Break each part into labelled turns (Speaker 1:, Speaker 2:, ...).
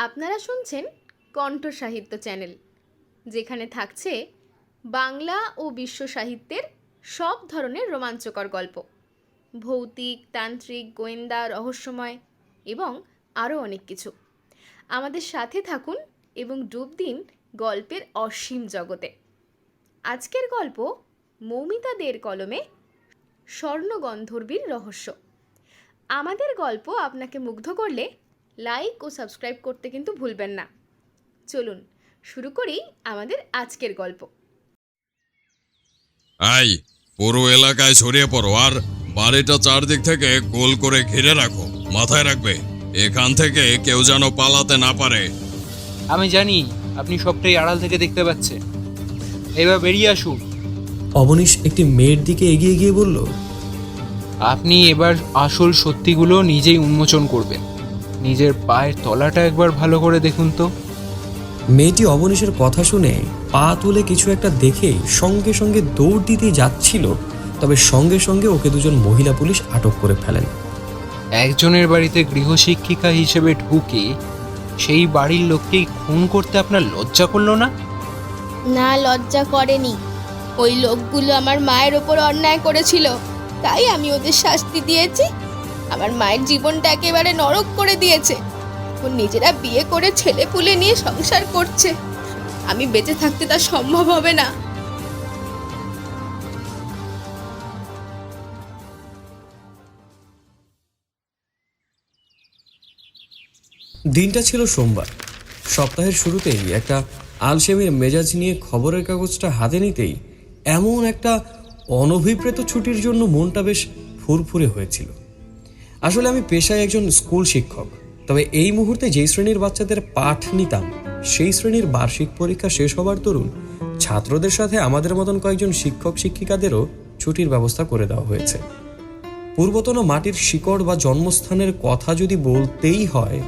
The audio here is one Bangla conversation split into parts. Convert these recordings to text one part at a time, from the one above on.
Speaker 1: আপনারা শুনছেন কণ্ঠ সাহিত্য চ্যানেল, যেখানে থাকছে বাংলা ও বিশ্ব সাহিত্যের সব ধরনের রোমাঞ্চকর গল্প, ভৌতিক, তান্ত্রিক, গোয়েন্দা, রহস্যময় এবং আরও অনেক কিছু। আমাদের সাথে থাকুন এবং ডুব দিন গল্পের অসীম জগতে। আজকের গল্প মৌমিতা দের কলমে স্বর্ণগন্ধর্বীর রহস্য। আমাদের গল্প আপনাকে মুগ্ধ করলে লাইক ও সাবস্ক্রাইব করতে কিন্তু ভুলবেন না। চলুন শুরু করি আমাদের আজকের গল্প।
Speaker 2: আই পুরো এলাকায় ছড়িয়ে পড়ো আর বাড়িটা চারদিক থেকে গোল করে ঘিরে রাখো। মাথায় রাখবে, এখান থেকে কেউ যেন পালাতে না পারে।
Speaker 3: আমি জানি আপনি সবটাই আড়াল থেকে দেখতে পাচ্ছেন। এবার বেরিয়ে আসুন।
Speaker 4: অবনীশ একটি মেয়ের দিকে এগিয়ে গিয়ে বলল,
Speaker 3: আপনি এবার আসল সত্যিগুলো নিজেই উন্মোচন করবেন। নিজের পায়ের তলাটা একবার ভালো করে দেখুন তো।
Speaker 4: মেয়েটি অবনীশের কথা শুনে পা তুলে কিছু একটা দেখেই সঙ্গে সঙ্গে দৌড় দিতেই যাচ্ছিল, তবে সঙ্গে সঙ্গে ওকে দুজন মহিলা পুলিশ আটক করে ফেলেন।
Speaker 3: একজনের বাড়িতে গৃহশিক্ষিকা হিসেবে ঢুকে সেই বাড়ির লোককেই খুন করতে আপনার লজ্জা করলো না?
Speaker 5: না, লজ্জা করেনি। ওই লোকগুলো আমার মায়ের ওপর অন্যায় করেছিল, তাই আমি ওদের শাস্তি দিয়েছি। আমার মায়ের জীবনটা একেবারে নরক করে দিয়েছে। এখন নিজেরা বিয়ে করে ছেলে পুলে নিয়ে সংসার করছে। আমি বেঁচে থাকতে তা সম্ভব হবে না।
Speaker 4: দিনটা ছিল সোমবার। সপ্তাহের শুরুতেই একটা আলসেমির মেজাজ নিয়ে খবরের কাগজটা হাতে নিতেই এমন একটা অনভিপ্রেত ছুটির জন্য মনটা বেশ ফুরফুরে হয়েছিল। আসলে আমি পেশায় একজন স্কুল শিক্ষক, তবে এই মুহূর্তে যেই শ্রেণীর বাচ্চাদের পাঠ নিতাম সেই শ্রেণীর বার্ষিক পরীক্ষা শেষ হবার দরুন ছাত্রদের সাথে আমাদের মতন কয়েকজন শিক্ষক শিক্ষিকাদেরও ছুটির ব্যবস্থা করে দেওয়া হয়েছে। পূর্বতন মাটির শিকড় বা জন্মস্থানের কথা যদি বলতেই হয়,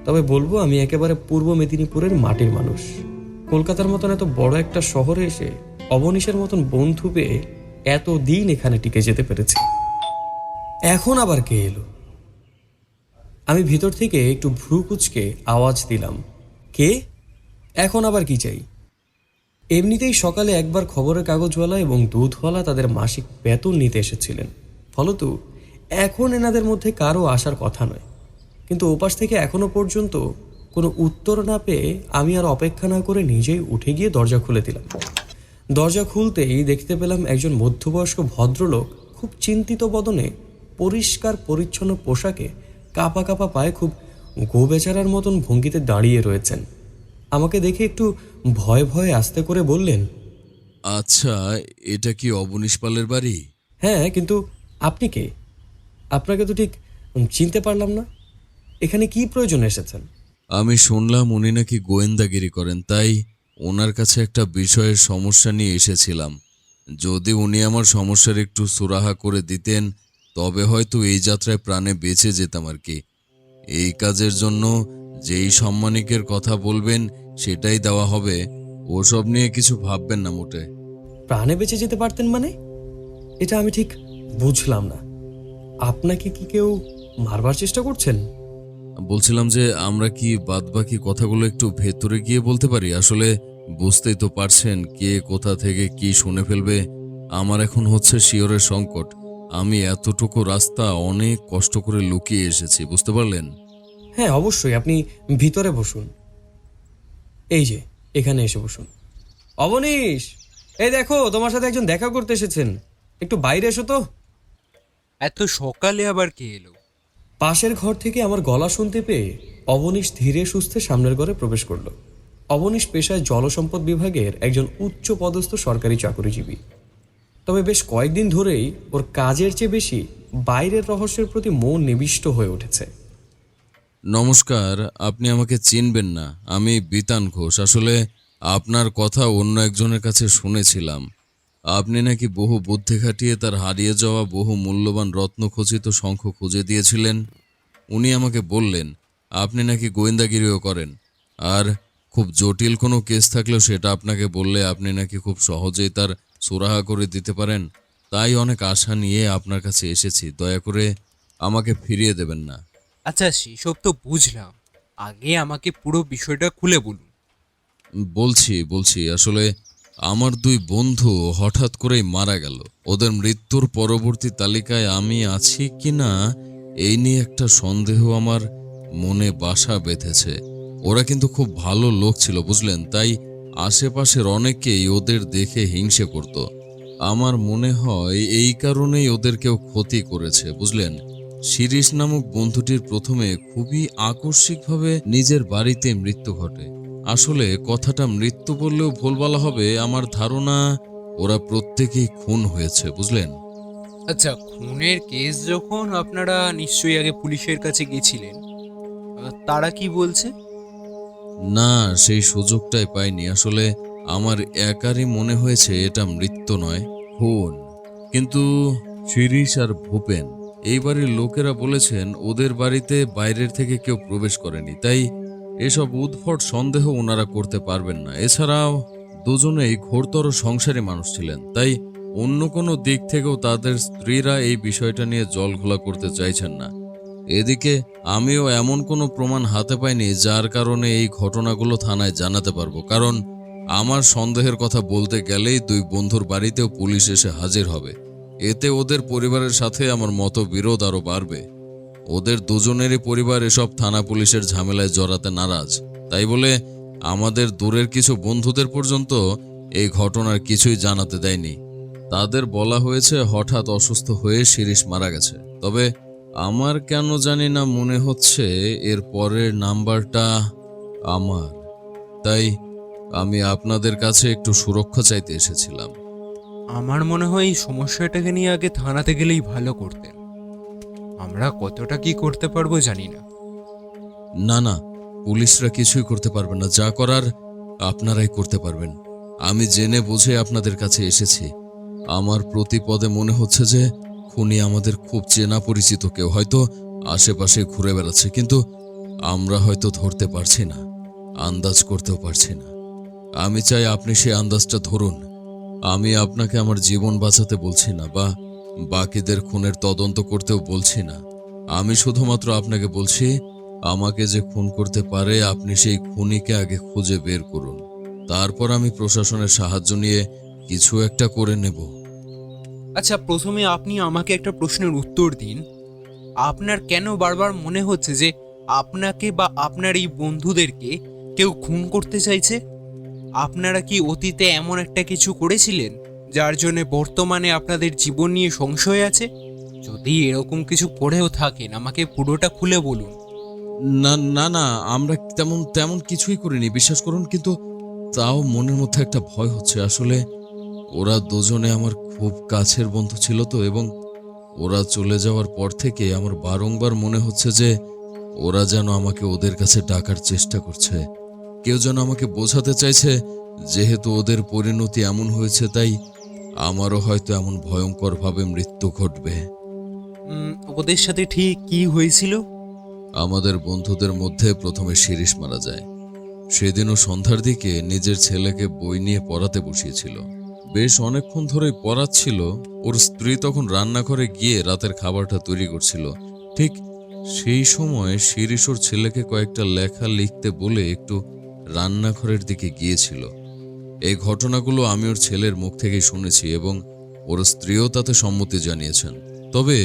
Speaker 4: তবে বলবো আমি একেবারে পূর্ব মেদিনীপুরের মাটির মানুষ। কলকাতার মতন এত বড় একটা শহরে এসে অবনীশের মতন বন্ধু পেয়ে এতদিন এখানে টিকে যেতে পেরেছি। এখন আবার কে এলো? আমি ভিতর থেকে একটু ভ্রু কুঁচকে আওয়াজ দিলাম, কে? এখন আবার কি চাই? এমনিতেই সকালে একবার খবরের কাগজওয়ালা এবং দুধওয়ালা তাদের মাসিক বেতন নিতে এসেছিলেন, ফলত এখন এনাদের মধ্যে কারো আসার কথা নয়। কিন্তু ওপাশ থেকে এখনো পর্যন্ত কোনো উত্তর না পেয়ে আমি আর অপেক্ষা না করে নিজেই উঠে গিয়ে দরজা খুলে দিলাম। দরজা খুলতেই দেখতে পেলাম একজন মধ্যবয়স্ক ভদ্রলোক খুব চিন্তিত বদনে, পরিষ্কার পরিচ্ছন্ন পোশাকে, কাপা কাপা পায়ে খুব গোবেচারার মতন ভঙ্গিতে দাঁড়িয়ে রয়েছেন। আমাকে দেখে একটু ভয়ে ভয়ে আস্তে করে বললেন,
Speaker 2: আচ্ছা, এটা কি অবনীশ পালের বাড়ি?
Speaker 4: হ্যাঁ, কিন্তু আপনি কে? আপনাকে তো ঠিক চিনতে পারলাম না। এখানে কি প্রয়োজন এসেছেন?
Speaker 2: আমি শুনলাম উনি নাকি গোয়েন্দাগিরি করেন, তাই ওনার কাছে একটা বিষয়ের সমস্যা নিয়ে এসেছিলাম। যদি উনি আমার সমস্যার একটু সুরাহা করে দিতেন তবে হয়তো এই যাত্রায় প্রাণে বেঁচে যেতাম আর কি। এই কাজের জন্য যেই সম্মানিকের কথা বলবেন সেটাই দেওয়া হবে। ওসব নিয়ে কিছু ভাববেন না মোটে।
Speaker 4: প্রাণে বেঁচে যেতে পারতেন মানে? এটা আমি ঠিক বুঝলাম না। আপনাকে কি কেউ মারবার চেষ্টা করছেন?
Speaker 2: বলছিলাম যে আমরা কি বাদবাকি কথাগুলো একটু ভেতরে গিয়ে বলতে পারি? আসলে বুঝতেই তো পারছেন কে কোথা থেকে কি শুনে ফেলবে। আমার এখন হচ্ছে শিয়রের সংকট। আমি এতটুকু রাস্তা অনেক কষ্ট করে লুকিয়ে এসেছি, বুঝতে পারলেন?
Speaker 4: হ্যাঁ, অবশ্যই, আপনি ভিতরে বসুন। এই যে এখানে এসে বসুন। অবনীশ, এই দেখো তোমার সাথে একজন দেখা করতে এসেছেন, একটু বাইরে এসো তো।
Speaker 3: এত সকালে আবার কে এলো?
Speaker 4: পাশের ঘর থেকে আমার গলা শুনতে পেয়ে অবনীশ ধীরে সুস্থে সামনের ঘরে প্রবেশ করলো। অবনীশ পেশায় জলসম্পদ বিভাগের একজন উচ্চ পদস্থ সরকারি চাকরিজীবী, তবে বেশ কয়েকদিন ধরেই ওর কাজের চেয়ে বেশি বাইরের রহস্যের প্রতি মন নিবিষ্ট হয়ে উঠেছে।
Speaker 2: নমস্কার, আপনি আমাকে চিনবেন না, আমি বিতান ঘোষ। আসলে আপনার কথা অন্য একজনের কাছে শুনেছিলাম। আপনি নাকি বহু বুদ্ধি খাটিয়ে তার হারিয়ে যাওয়া বহু মূল্যবান রত্নখচিত শঙ্খ খুঁজে দিয়েছিলেন। উনি আমাকে বললেন আপনি নাকি গোয়েন্দাগিরিও করেন, আর খুব জটিল কোনো কেস থাকলেও সেটা আপনাকে বললে আপনি নাকি খুব সহজেই তার সুরাহা করে দিতে পারেন। তাই অনেক আশা নিয়ে আপনার কাছে এসেছি। দয়া করে আমাকে ফিরিয়ে দেবেন না।
Speaker 3: আচ্ছা, সেসব তো বুঝলাম, আগে আমাকে পুরো বিষয়টা খুলে বলুন।
Speaker 2: বলছি আসলে আমার দুই বন্ধু হঠাৎ করেই মারা গেল। ওদের মৃত্যুর পরবর্তী তালিকায় আমি আছি কিনা এই নিয়ে একটা সন্দেহ আমার মনে বাসা বেঁধেছে। ওরা কিন্তু খুব ভালো লোক ছিল বুঝলেন, তাই আশেপাশের অনেকেই ওদের দেখে হিংসে করত। আমার মনে হয় এই কারণেই ওদের কেউ ক্ষতি করেছে বুঝলেন। শিরিষ নামক বন্ধুটির প্রথমে খুবই আকস্মিকভাবে নিজের বাড়িতে মৃত্যু ঘটে। আসলে কথাটা মৃত্যু বললেও ভুল বলা হবে, আমার ধারণা ওরা প্রত্যেকেই খুন হয়েছে বুঝলেন।
Speaker 3: আচ্ছা, খুনের কেস যখন আপনারা নিশ্চয়ই আগে পুলিশের কাছে গেছিলেন, তারা কি বলছে?
Speaker 2: না, সেই সুযোগটাই পাইনি। আসলে আমার একারই মনে হয়েছে এটা মৃত্যু নয়, খুন। কিন্তু শিরিষ আর ভূপেন এই বাড়ির লোকেরা বলেছেন ওদের বাড়িতে বাইরের থেকে কেউ প্রবেশ করেনি, তাই এসব উদ্ভট সন্দেহ ওনারা করতে পারবেন না। এছাড়াও দুজনেই ঘোরতর সংসারী মানুষ ছিলেন, তাই অন্য কোনো দিক থেকেও তাদের স্ত্রীরা এই বিষয়টা নিয়ে জলঘোলা করতে চাইছেন না। এদিকে আমিও এমন কোনো প্রমাণ হাতে পাইনি যার কারণে এই ঘটনাগুলো থানায় জানাতে পারবো, কারণ আমার সন্দেহের কথা বলতে গেলেই দুই বন্ধুর বাড়িতেও পুলিশ এসে হাজির হবে। এতে ওদের পরিবারের সাথে আমার মতবিরোধ আরো বাড়বে। ওদের দুজনেরই পরিবার এসব থানা পুলিশের ঝামেলায় জড়াতে নারাজ, তাই বলে আমাদের দূরের কিছু বন্ধুদের পর্যন্ত এই ঘটনার কিছুই জানাতে দেয়নি। তাদের বলা হয়েছে হঠাৎ অসুস্থ হয়ে শিরিষ মারা গেছে। তবে আমার কেন জানি না মনে হচ্ছে এর পরের নাম্বারটা আমার, তাই আমি আপনাদের কাছে একটু সুরক্ষা চাইতে এসেছিলাম।
Speaker 3: আমার মনে হয় এই সমস্যাটাকে নিয়ে আগে থানাতে গেলেই ভালো করতেন। আমরা কতটা কি করতে পারবো জানি না।
Speaker 2: না, পুলিশরা কিছুই করতে পারবে না, যা করার আপনারাই করতে পারবেন। আমি জেনে বুঝে আপনাদের কাছে এসেছি। আমার প্রতিপদে মনে হচ্ছে যে খুনি আমাদের খুব চেনা পরিচিত কেউ, হয়তো আশেপাশে ঘুরে বেড়াচ্ছে, কিন্তু আমরা হয়তো ধরতে পারছি না, আন্দাজ করতেও পারছি না। আমি চাই আপনি সেই আন্দাজটা ধরুন। আমি আপনাকে আমার জীবন বাঁচাতে বলছি না, বা বাকিদের খুনের তদন্ত করতেও বলছি না। আমি শুধুমাত্র আপনাকে বলছি, আমাকে যে খুন করতে পারে আপনি সেই খুনিকে আগে খুঁজে বের করুন। তারপর আমি প্রশাসনের সাহায্য নিয়ে কিছু একটা করে নেব।
Speaker 3: আচ্ছা, প্রথমে আপনি আমাকে একটা প্রশ্নের উত্তর দিন। আপনার কেন বারবার মনে হচ্ছে যে আপনাকে বা আপনার এই বন্ধুদেরকে কেউ খুন করতে চাইছে? আপনারা কি অতীতে এমন একটা কিছু করেছিলেন যার জন্য বর্তমানে আপনাদের জীবন নিয়ে সংশয় আছে? যদি এরকম কিছু করেও থাকেন আমাকে পুরোটা খুলে বলুন।
Speaker 2: না, আমরা তেমন কিছুই করিনি, বিশ্বাস করুন। কিন্তু তাও মনের মধ্যে একটা ভয় হচ্ছে। আসলে ওরা দুজনে আমার খুব কাছের বন্ধু ছিল তো, এবং ওরা চলে যাওয়ার পর থেকে আমার বারংবার মনে হচ্ছে যে ওরা যেন আমাকে ওদের কাছে ডাকার চেষ্টা করছে। কেউ যেন আমাকে বোঝাতে চাইছে যেহেতু ওদের পরিণতি এমন হয়েছে, তাই আমারও হয়তো এমন ভয়ঙ্করভাবে মৃত্যু ঘটবে।
Speaker 3: ওদের সাথে ঠিক কি হয়েছিল?
Speaker 2: আমাদের বন্ধুদের মধ্যে প্রথমে শিরিষ মারা যায়। সেদিনও সন্ধ্যার দিকে নিজের ছেলেকে বই নিয়ে পড়াতে বসিয়েছিল। বেশ অনেকক্ষণ ধরেই পড়াচ্ছিল। ওর স্ত্রী তখন রান্নাঘরে গিয়ে রাতের খাবারটা তৈরি করছিল। ঠিক সেই সময় শিরিষ ওর ছেলেকে কয়েকটা লেখা লিখতে বলে একটু রান্নাঘরের দিকে গিয়েছিল। এই ঘটনাগুলো আমি ওর ছেলের মুখ থেকেই শুনেছি, এবং ওর স্ত্রীও তাতে সম্মতি জানিয়েছেন। তবে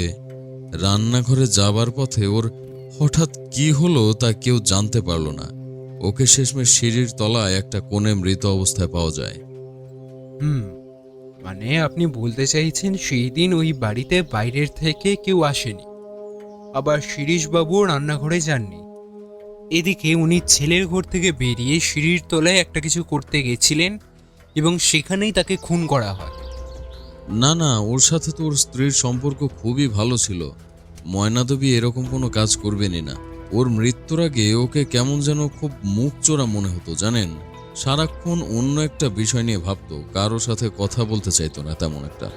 Speaker 2: রান্নাঘরে যাবার পথে ওর হঠাৎ কি হলো তা কেউ জানতে পারল না। ওকে শেষমেশ সিঁড়ির তলায় একটা কোণে মৃত অবস্থায় পাওয়া যায়।
Speaker 3: মানে আপনি বলতে চাইছেন সেই দিন ওই বাড়িতে বাইরের থেকে কেউ আসেনি, আবার শিরিষবাবু রান্নাঘরে যাননি। এদিকে উনি ছেলের ঘর থেকে বেরিয়ে সিঁড়ির তলায় একটা কিছু করতে গেছিলেন এবং সেখানেই তাকে খুন করা হয়।
Speaker 2: না, ওর সাথে তো ওর স্ত্রীর সম্পর্ক খুবই ভালো ছিল। ময়নাদেবী এরকম কোনো কাজ করবেনই না। ওর মৃত্যুর আগে ওকে কেমন যেন খুব মুখ চোরা মনে হতো জানেন। সারাক্ষণ অন্য একটা বিষয় নিয়ে ভাবতো, কারো সাথে কথা বলতে চাইতো না তেমন একটা।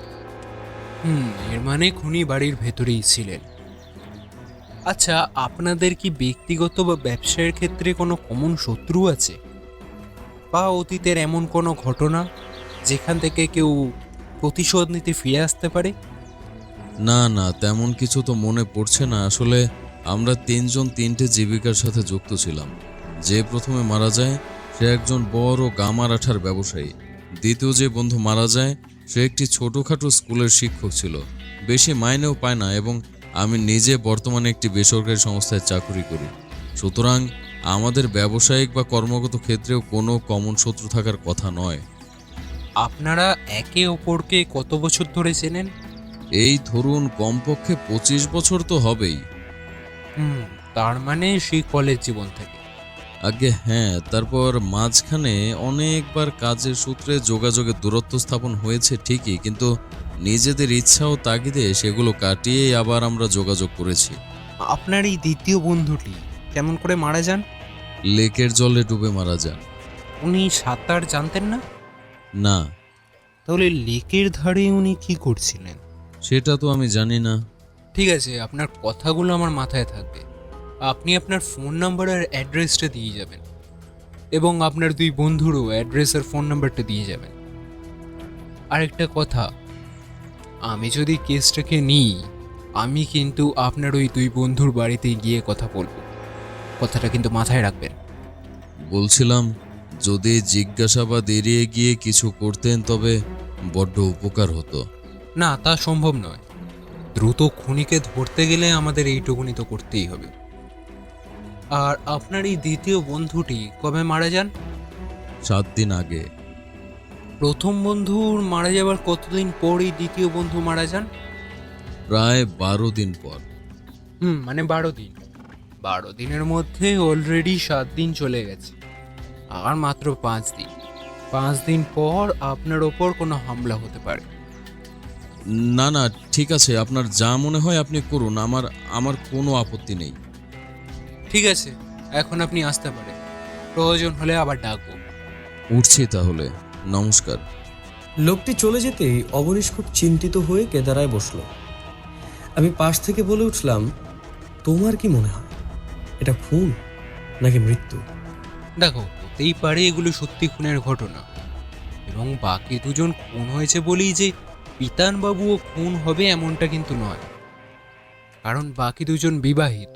Speaker 3: এর মানে খুনি বাড়ির ভেতরেই ছিলেন। আচ্ছা, আপনাদের কি ব্যক্তিগত বা ব্যবসায়ের ক্ষেত্রে কোনো কমন শত্রু আছে, বা অতীতের এমন কোনো ঘটনা যেখান থেকে কেউ প্রতিশোধ নিতে ফিরে আসতে পারে?
Speaker 2: না, তেমন কিছু তো মনে পড়ছে না। আসলে আমরা তিনজন তিনটে জীবিকার সাথে যুক্ত ছিলাম। যে প্রথমে মারা যায় সে একজন বড় গামার আঠার ব্যবসায়ী। দ্বিতীয় যে বন্ধু মারা যায় সে একটি ছোটোখাটো স্কুলের শিক্ষক ছিল, বেশি মাইনেও পায় না, এবং আমি নিজে বর্তমানে একটি বেসরকারি সংস্থায় চাকরি করি। সুতরাং আমাদের ব্যবসায়িক বা কর্মগত ক্ষেত্রেও কোনো কমন শত্রু থাকার কথা নয়।
Speaker 3: আপনারা একে অপরকে কত বছর ধরে চেনেন?
Speaker 2: এই ধরুন কমপক্ষে 25 বছর তো হবেই।
Speaker 3: তার মানে সেই কলেজ জীবন থেকে।
Speaker 2: আগে হ্যাঁ, তারপর মাঝখানে অনেকবার কাজের সূত্রে যোগাযোগের দূরত্ব স্থাপন হয়েছে ঠিকই, কিন্তু নিজেদের ইচ্ছা ও তাগিদে সেগুলো কাটিয়েই আবার আমরা যোগাযোগ করেছি।
Speaker 3: আপনার এই দ্বিতীয় বন্ধুটি কেমন করে মারা যান?
Speaker 2: লেকের জলে ডুবে মারা যান।
Speaker 3: উনি সাঁতার জানতেন না?
Speaker 2: না,
Speaker 3: তাহলে লেকের ধারে উনি কি করছিলেন?
Speaker 2: সেটা তো আমি জানি না।
Speaker 3: ঠিক আছে, আপনার কথাগুলো আমার মাথায় থাকবে। আপনি আপনার ফোন নাম্বার আর অ্যাড্রেসটা দিয়ে যাবেন, এবং আপনার দুই বন্ধুরও অ্যাড্রেস আর ফোন নাম্বারটা দিয়ে যাবেন। আরেকটা কথা, আমি যদি কেসটাকে নিই, আমি কিন্তু আপনার ওই দুই বন্ধুর বাড়িতে গিয়ে কথা বলবো। কথাটা কিন্তু মাথায় রাখবেন।
Speaker 2: বলছিলাম, যদি জিজ্ঞাসাবাদ এড়িয়ে গিয়ে কিছু করতেন তবে বড্ড উপকার হতো।
Speaker 3: না, তা সম্ভব নয়। দ্রুত খুনিকে ধরতে গেলে আমাদের এইটুকুনি তো করতেই হবে। আর আপনার এই দ্বিতীয় বন্ধুটি কবে মারা যান?
Speaker 2: 7 দিন আগে।
Speaker 3: প্রথম বন্ধুর মারা যাবার কতদিন পর এই দ্বিতীয় বন্ধু মারা যান?
Speaker 2: প্রায় 12 দিন পর।
Speaker 3: মানে 12 দিন। 12 দিনের মধ্যে অলরেডি 7 দিন চলে গেছে, আর মাত্র 5 দিন। 5 দিন পর আপনার ওপর কোনো হামলা হতে পারে।
Speaker 2: না না, ঠিক আছে, আপনার যা মনে হয় আপনি করুন, আমার কোনো আপত্তি নেই।
Speaker 3: ঠিক আছে, এখন আপনি আসতে পারেন। প্রয়োজন হলে আবার ডাকবো।
Speaker 2: উঠছি তাহলে, নমস্কার।
Speaker 4: লোকটি চলে যেতেই অবনীশ খুব চিন্তিত হয়ে কেদারায় বসল। আমি পাশ থেকে বলে উঠলাম, তোমার কি মনে হয় এটা খুন নাকি মৃত্যু?
Speaker 3: দেখো, হতেই পারে এগুলো সত্যি খুনের ঘটনা, এবং বাকি দুজন খুন হয়েছে বলেই যে পিতানবাবুও খুন হবে এমনটা কিন্তু নয়। কারণ বাকি দুজন বিবাহিত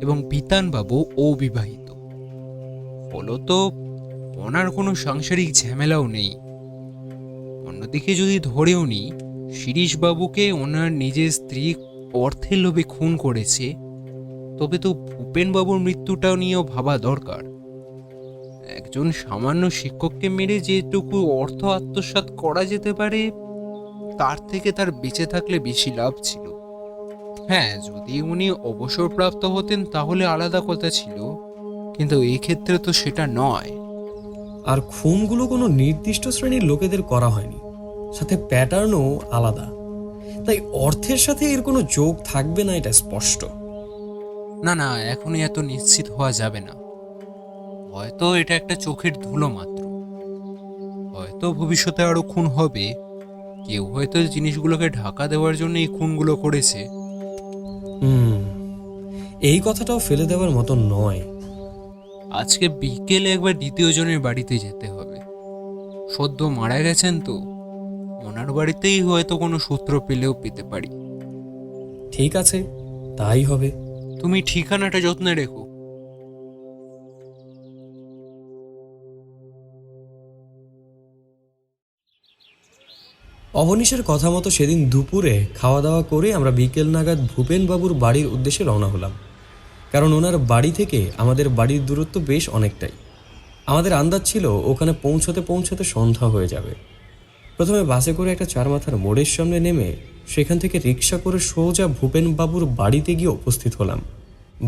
Speaker 3: এবং পিতানবাবু অবিবাহিত। ফলত ওনার কোনো সাংসারিক ঝামেলাও নেই। অন্যদিকে যদি ধরেও নিই শিরিশবাবুকে ওনার নিজের স্ত্রী অর্থের লোভে খুন করেছে, তবে তো ভূপেনবাবুর মৃত্যুটাও নিয়েও ভাবা দরকার। একজন সামান্য শিক্ষককে মেরে যেটুকু অর্থ আত্মসাৎ করা যেতে পারে, তার থেকে তার বেঁচে থাকলে বেশি লাভ ছিল। হ্যাঁ, যদি উনি অবসরপ্রাপ্ত হতেন তাহলে আলাদা কথা ছিল, কিন্তু এই ক্ষেত্রে তো সেটা নয়।
Speaker 4: আর খুনগুলো কোনো নির্দিষ্ট শ্রেণীর লোকেদের করা হয়নি, সাথে প্যাটার্নও আলাদা। তাই অর্থের সাথে এর কোনো যোগ থাকবে না, এটা স্পষ্ট।
Speaker 3: না না, এখনই এত নিশ্চিত হওয়া যাবে না। হয়তো এটা একটা চোখের ধুলো মাত্র। হয়তো ভবিষ্যতে আরো খুন হবে। কেউ হয়তো জিনিসগুলোকে ঢাকা দেওয়ার জন্য এই খুনগুলো করেছে।
Speaker 4: এই কথাটাও ফেলে দেওয়ার মতো নয়।
Speaker 3: আজকে বিকেলে একবার দ্বিতীয় জনের বাড়িতে যেতে হবে। সদ্য মারা গেছেন তো, ওনার বাড়িতেই হয়তো কোনো সূত্র পেলেও পেতে পারি।
Speaker 4: ঠিক আছে, তাই হবে।
Speaker 3: তুমি ঠিকানাটা যত্নে রেখো।
Speaker 4: অবনীশের কথা মতো সেদিন দুপুরে খাওয়া দাওয়া করে আমরা বিকেল নাগাদ ভূপেনবাবুর বাড়ির উদ্দেশ্যে রওনা হলাম। কারণ ওনার বাড়ি থেকে আমাদের বাড়ির দূরত্ব বেশ অনেকটাই। আমাদের আন্দাজ ছিল ওখানে পৌঁছতে পৌঁছতে সন্ধ্যা হয়ে যাবে। প্রথমে বাসে করে একটা চারমাথার মোড়ের সামনে নেমে সেখান থেকে রিক্সা করে সোজা ভূপেনবাবুর বাড়িতে গিয়ে উপস্থিত হলাম।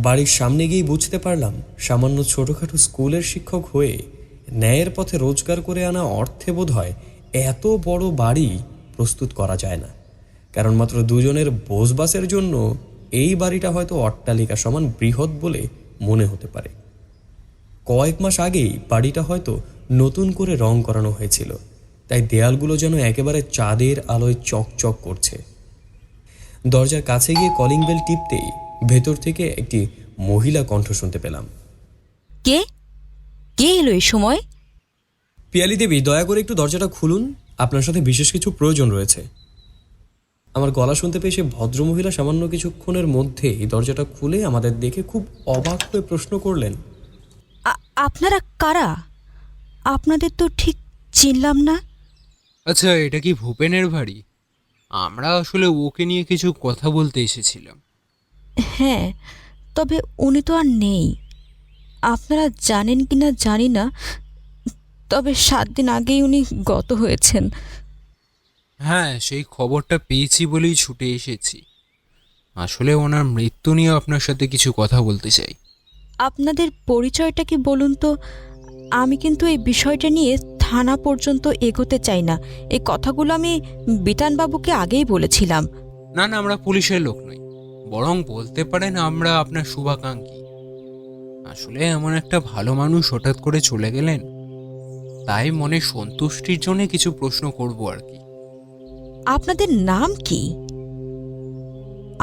Speaker 4: বাড়ির সামনে গিয়ে বুঝতে পারলাম সামান্য ছোটোখাটো স্কুলের শিক্ষক হয়ে ন্যায়ের পথে রোজগার করে আনা অর্থে বোধ হয় এত বড় বাড়ি প্রস্তুত করা যায় না। কারণ মাত্র দুজনের বসবাসের জন্য এই বাড়িটা হয়তো অট্টালিকা সমান বৃহৎ বলে মনে হতে পারে। কয়েক মাস আগেই বাড়িটা হয়তো নতুন করে রং করানো হয়েছিল, তাই দেয়ালগুলো যেন একেবারে চাঁদের আলোয় চকচক করছে। দরজার কাছে গিয়ে কলিং বেল টিপতেই ভেতর থেকে একটি মহিলা কণ্ঠ শুনতে পেলাম।
Speaker 6: কে কে এলো এই সময়?
Speaker 4: পিয়ালি দেবী, দয়া করে একটু দরজাটা খুলুন, আপনার সাথে বিশেষ কিছু প্রয়োজন রয়েছে। আমার গলা শুনতে পেয়ে সে ভদ্রমহিলা সামান্য কিছুক্ষণের মধ্যেই দরজাটা খুলে আমাদের দেখে খুব অবাক হয়ে প্রশ্ন করলেন,
Speaker 6: আপনারা কারা? আপনাদের তো ঠিক চিনলাম না।
Speaker 3: আচ্ছা, এটা কি ভূপেনের বাড়ি? আমরা আসলে ওকে নিয়ে কিছু কথা বলতে এসেছিলাম।
Speaker 6: হ্যাঁ, তবে উনি তো আর নেই। আপনারা জানেন কি না জানি না, তবে 7 দিন আগেই উনি গত হয়েছেন।
Speaker 3: হ্যাঁ, সেই খবরটা পেয়েছি বলেই ছুটে এসেছি। আসলে ওনার মৃত্যু নিয়ে আপনার সাথে কিছু কথা বলতে চাই।
Speaker 6: আপনাদের পরিচয়টা কি বলুন তো? আমি কিন্তু এই বিষয়টা নিয়ে থানা পর্যন্ত এগোতে চাই না। এই কথাগুলো আমি বিতানবাবুকে আগেই বলেছিলাম।
Speaker 3: না না, আমরা পুলিশের লোক নই, বরং বলতে পারেন আমরা আপনার শুভাকাঙ্ক্ষী। আসলে এমন একটা ভালো মানুষ হঠাৎ করে চলে গেলেন, তাই মনে সন্তুষ্টির জন্য কিছু প্রশ্ন করব আর কি।
Speaker 6: আপনাদের নাম কি?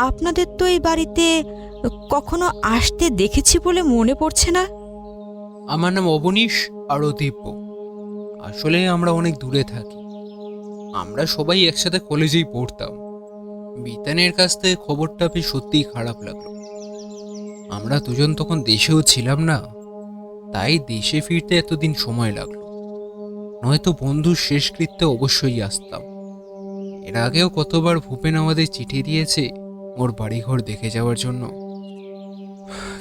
Speaker 6: আপনাদের তো এই বাড়িতে কখনো আসতে দেখেছি বলে মনে পড়ছে না।
Speaker 3: আমার নাম অবনীশ আর দিব্য। আসলে আমরা অনেক দূরে থাকি। আমরা সবাই একসাথে কলেজেই পড়তাম। বিতানের কাছ থেকে খবরটা পেয়ে সত্যিই খারাপ লাগলো। আমরা দুজন তখন দেশেও ছিলাম না, তাই দেশে ফিরতে এতদিন সময় লাগলো। নয়তো বন্ধুর শেষকৃত্যে অবশ্যই আসতাম। এর আগেও কতবার ভূপেন আমাদের চিঠি দিয়েছে ওর বাড়িঘর দেখে যাওয়ার জন্য,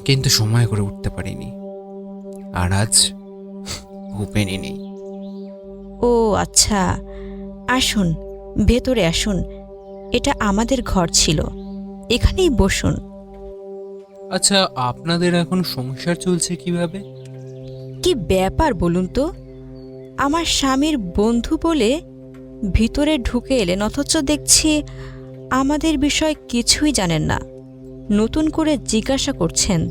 Speaker 3: কিন্তু সময় করে উঠতে পারিনি। আর আজ ভূপেনই নেই।
Speaker 6: ও আচ্ছা, আসুন ভেতরে আসুন। এটা আমাদের ঘর ছিল, এখানেই বসুন।
Speaker 3: আচ্ছা, আপনাদের এখন সংসার চলছে কিভাবে?
Speaker 6: কি ব্যাপার বলুন তো? আমার স্বামীর বন্ধু বলে ভিতরে ঢুকে এলেন, অথচ দেখছি আমাদের বিষয় কিছুই জানেন না। নতুন করে জিজ্ঞাসা করছেন।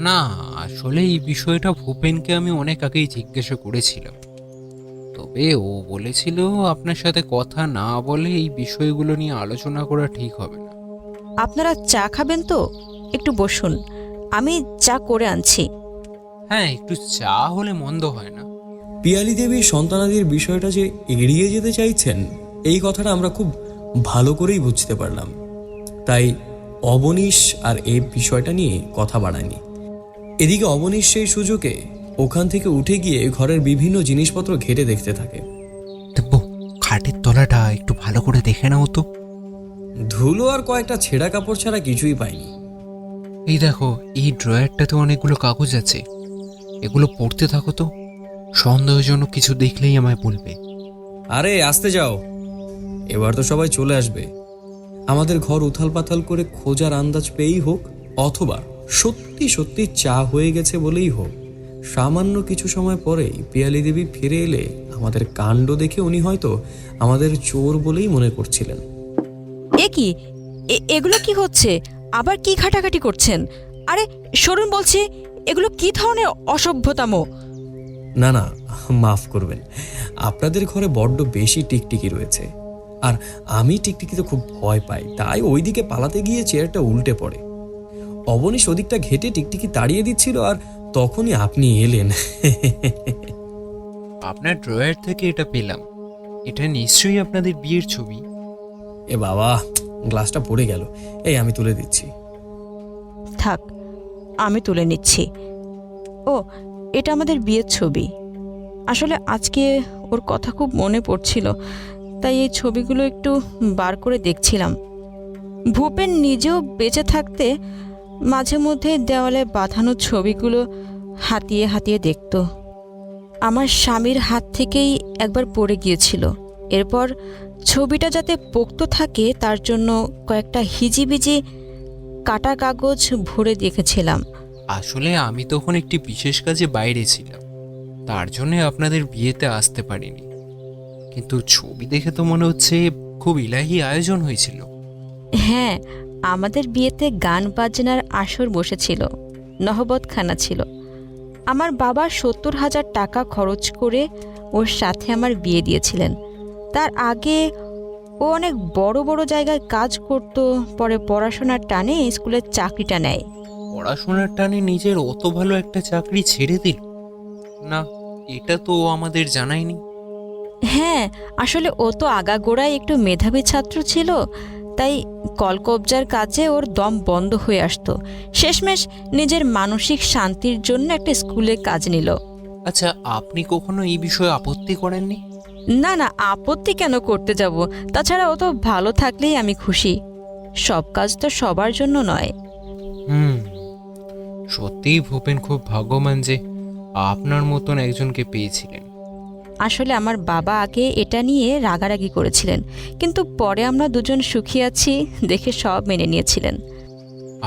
Speaker 3: না, আসলে এই বিষয়টা ভূপেনকে আমি অনেক আগেই জিজ্ঞাসা করেছিলাম, তবে ও বলেছিল আপনার সাথে কথা না বলে এই বিষয়গুলো নিয়ে আলোচনা করা ঠিক হবে না।
Speaker 6: আপনারা চা খাবেন তো? একটু বসুন, আমি চা করে আনছি।
Speaker 3: হ্যাঁ, একটু চা হলে মন্দ হয় না।
Speaker 4: পিয়ালি দেবী সন্তানাদির বিষয়টা যে এড়িয়ে যেতে চাইছেন, এই কথাটা আমরা খুব ভালো করেই বুঝতে পারলাম। তাই অবনীশ আর এই বিষয়টা নিয়ে কথা বাড়ায়নি। এদিকে অবনীশ সেই সুযোগে ওখান থেকে উঠে গিয়ে ঘরের বিভিন্ন জিনিসপত্র ঘেটে দেখতে থাকে।
Speaker 3: দেব্য, খাটের তলাটা একটু ভালো করে দেখে নাও তো।
Speaker 4: ধুলো আর কয়েকটা ছেঁড়া কাপড় ছাড়া কিছুই পাইনি।
Speaker 3: এই দেখো, এই ড্রয়ারটাতে অনেকগুলো কাগজ আছে, এগুলো পড়তে থাকো তো। সন্দেহজনক কিছু দেখলেই আমায় বলবে।
Speaker 4: আরে আসতে যাও, এবার তো সবাই চলে আসবে। আমাদের ঘর উথাল পাথাল করে খোঁজার আন্দাজ পেয়েই হোক, অথবা সত্যি সত্যি চা হয়ে গেছে বলেই হোক, সামান্য কিছু সময় পরেই পিয়ালি দেবী ফিরে এলে আমাদের কাণ্ড দেখে উনি হয়তো আমাদের চোর বলেই মনে করছিলেন।
Speaker 6: এ কি, এগুলো কি হচ্ছে? আবার কি ঘাটাঘাটি করছেন? আরে সরুন বলছি, এগুলো কি ধরনের অসভ্যতামো?
Speaker 4: না না, মাফ করবেন, আপনাদের ঘরে বড্ড বেশি টিকটিকি রয়েছে, আর আমি টিকটিকিতে খুব ভয় পাই, তাই ওইদিকে পালাতে গিয়ে চেয়ারটা উল্টে পড়ে। অবনীশ ওদিকটা ঘেটে টিকটিকি তাড়িয়ে দিচ্ছিল, আর তখনই আপনি এলেন।
Speaker 3: আপনার ড্রয়ার থেকে এটা পেলাম। এটা নিশ্চয়ই আপনাদের বিয়ের ছবি।
Speaker 4: এ বাবা, গ্লাসটা পড়ে গেল, এই আমি তুলে দিচ্ছি।
Speaker 6: থাক, আমি তুলে নিচ্ছি। ও, এটা আমাদের বিয়ের ছবি। আসলে আজকে ওর কথা খুব মনে পড়ছিল, তাই এই ছবিগুলো একটু বার করে দেখছিলাম। ভূপেন নিজেও বেঁচে থাকতে মাঝে মধ্যে দেওয়ালে বাঁধানো ছবিগুলো হাতিয়ে হাতিয়ে দেখত। আমার স্বামীর হাত থেকেই একবার পড়ে গিয়েছিল। এরপর ছবিটা যাতে পোক্ত থাকে তার জন্য কয়েকটা হিজিবিজি কাটা কাগজ ভরে দেখেছিলাম।
Speaker 3: আসলে আমি তখন একটি বিশেষ কাজে বাইরে ছিলাম, তার জন্য আপনাদের বিয়েতে আসতে পারিনি। কিন্তু ছবি দেখে তো মনে হচ্ছে খুব ইলাহি আয়োজন হয়েছিল।
Speaker 6: হ্যাঁ, আমাদের বিয়েতে গান বাজনার আসর বসেছিল, নহবতখানা ছিল। আমার বাবা 70,000 টাকা খরচ করে ওর সাথে আমার বিয়ে দিয়েছিলেন। তার আগে ও অনেক বড় বড় জায়গায় কাজ করত, পরে পড়াশোনার টানে স্কুলের চাকরিটা নেয়।
Speaker 3: পড়াশোনার টানে নিজের অত ভালো একটা চাকরি ছেড়ে দিল? না, এটা তো আমাদের জানায়নি।
Speaker 6: হ্যাঁ, আসলে ও তো আগাগোড়ায় একটু মেধাবী ছাত্র ছিল, তাই কলকবজার কাজে ওর দম বন্ধ হয়ে আসতো। শেষমেশ নিজের মানসিক শান্তির জন্য একটা স্কুলে কাজ নিল।
Speaker 3: আচ্ছা, আপনি কখনো এই বিষয়ে আপত্তি করেননি?
Speaker 6: না না, আপত্তি কেন করতে যাব? তাছাড়া ও তো ভালো থাকলেই আমি খুশি। সব কাজ তো সবার জন্য নয়।
Speaker 3: হুম, সত্যিই ভূপেন খুব ভাগ্যবান যে আপনার মতন একজনকে পেয়েছিলেন।
Speaker 6: আসলে আমার বাবা আগে এটা নিয়ে রাগারাগি করেছিলেন, কিন্তু পরে আমরা দুজন সুখী আছি দেখে সব মেনে নিয়েছিলেন।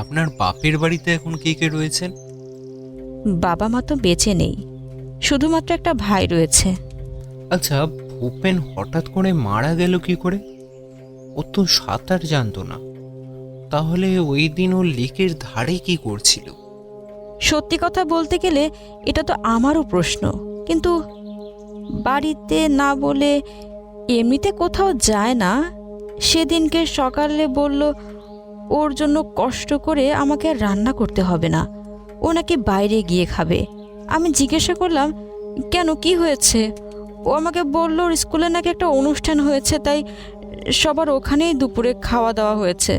Speaker 3: আপনার বাপের বাড়িতে এখন কে কে রয়েছেন?
Speaker 6: বাবা মা তো বেঁচে নেই, শুধুমাত্র একটা ভাই রয়েছে।
Speaker 3: আচ্ছা, ভূপেন হঠাৎ করে মারা গেল কি করে? ও তো সাঁতার জানতো না, তাহলে ওই দিন ও লেকের ধারে কি করছিল?
Speaker 6: সত্যি কথা বলতে গেলে এটা তো আমারও প্রশ্ন, কিন্তু বাড়িতে না বলে এমনিতে কোথাও যায় না। সেদিনকে সকালে বলল ওর জন্য কষ্ট করে আমাকে আর রান্না করতে হবে না, ও নাকি বাইরে গিয়ে খাবে। আমি জিজ্ঞাসা করলাম কেন, কি হয়েছে? ও আমাকে বলল ওর স্কুলে নাকি একটা অনুষ্ঠান হয়েছে, তাই সবার ওখানেই দুপুরে খাওয়া দাওয়া হয়েছে।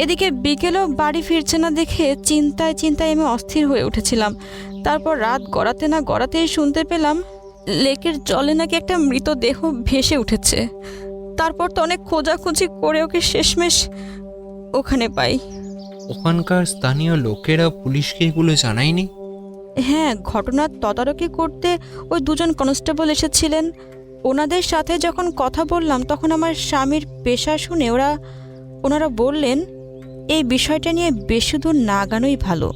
Speaker 6: এদিকে বিকেলেও বাড়ি ফিরছে না দেখে চিন্তায় চিন্তায় আমি অস্থির হয়ে উঠেছিলাম। তারপর রাত গড়াতে না গড়াতেই শুনতে পেলাম লেকের জলে নাকি একটা মৃতদেহ ভেসে উঠেছে। তারপর তো অনেক খোঁজাখুঁজি করে ওকে শেষমেশ ওখানে পাই।
Speaker 3: ওখানকার স্থানীয় লোকেরা পুলিশকে এগুলো জানায়নি?
Speaker 6: হ্যাঁ, ঘটনার তদারকি করতে ওই দুজন কনস্টেবল এসেছিলেন। ওনাদের সাথে যখন কথা বললাম তখন আমার স্বামীর পেশা শুনে ওনারা বললেন এই বিষয়টা নিয়ে বেশি দূর না গানোই ভালো,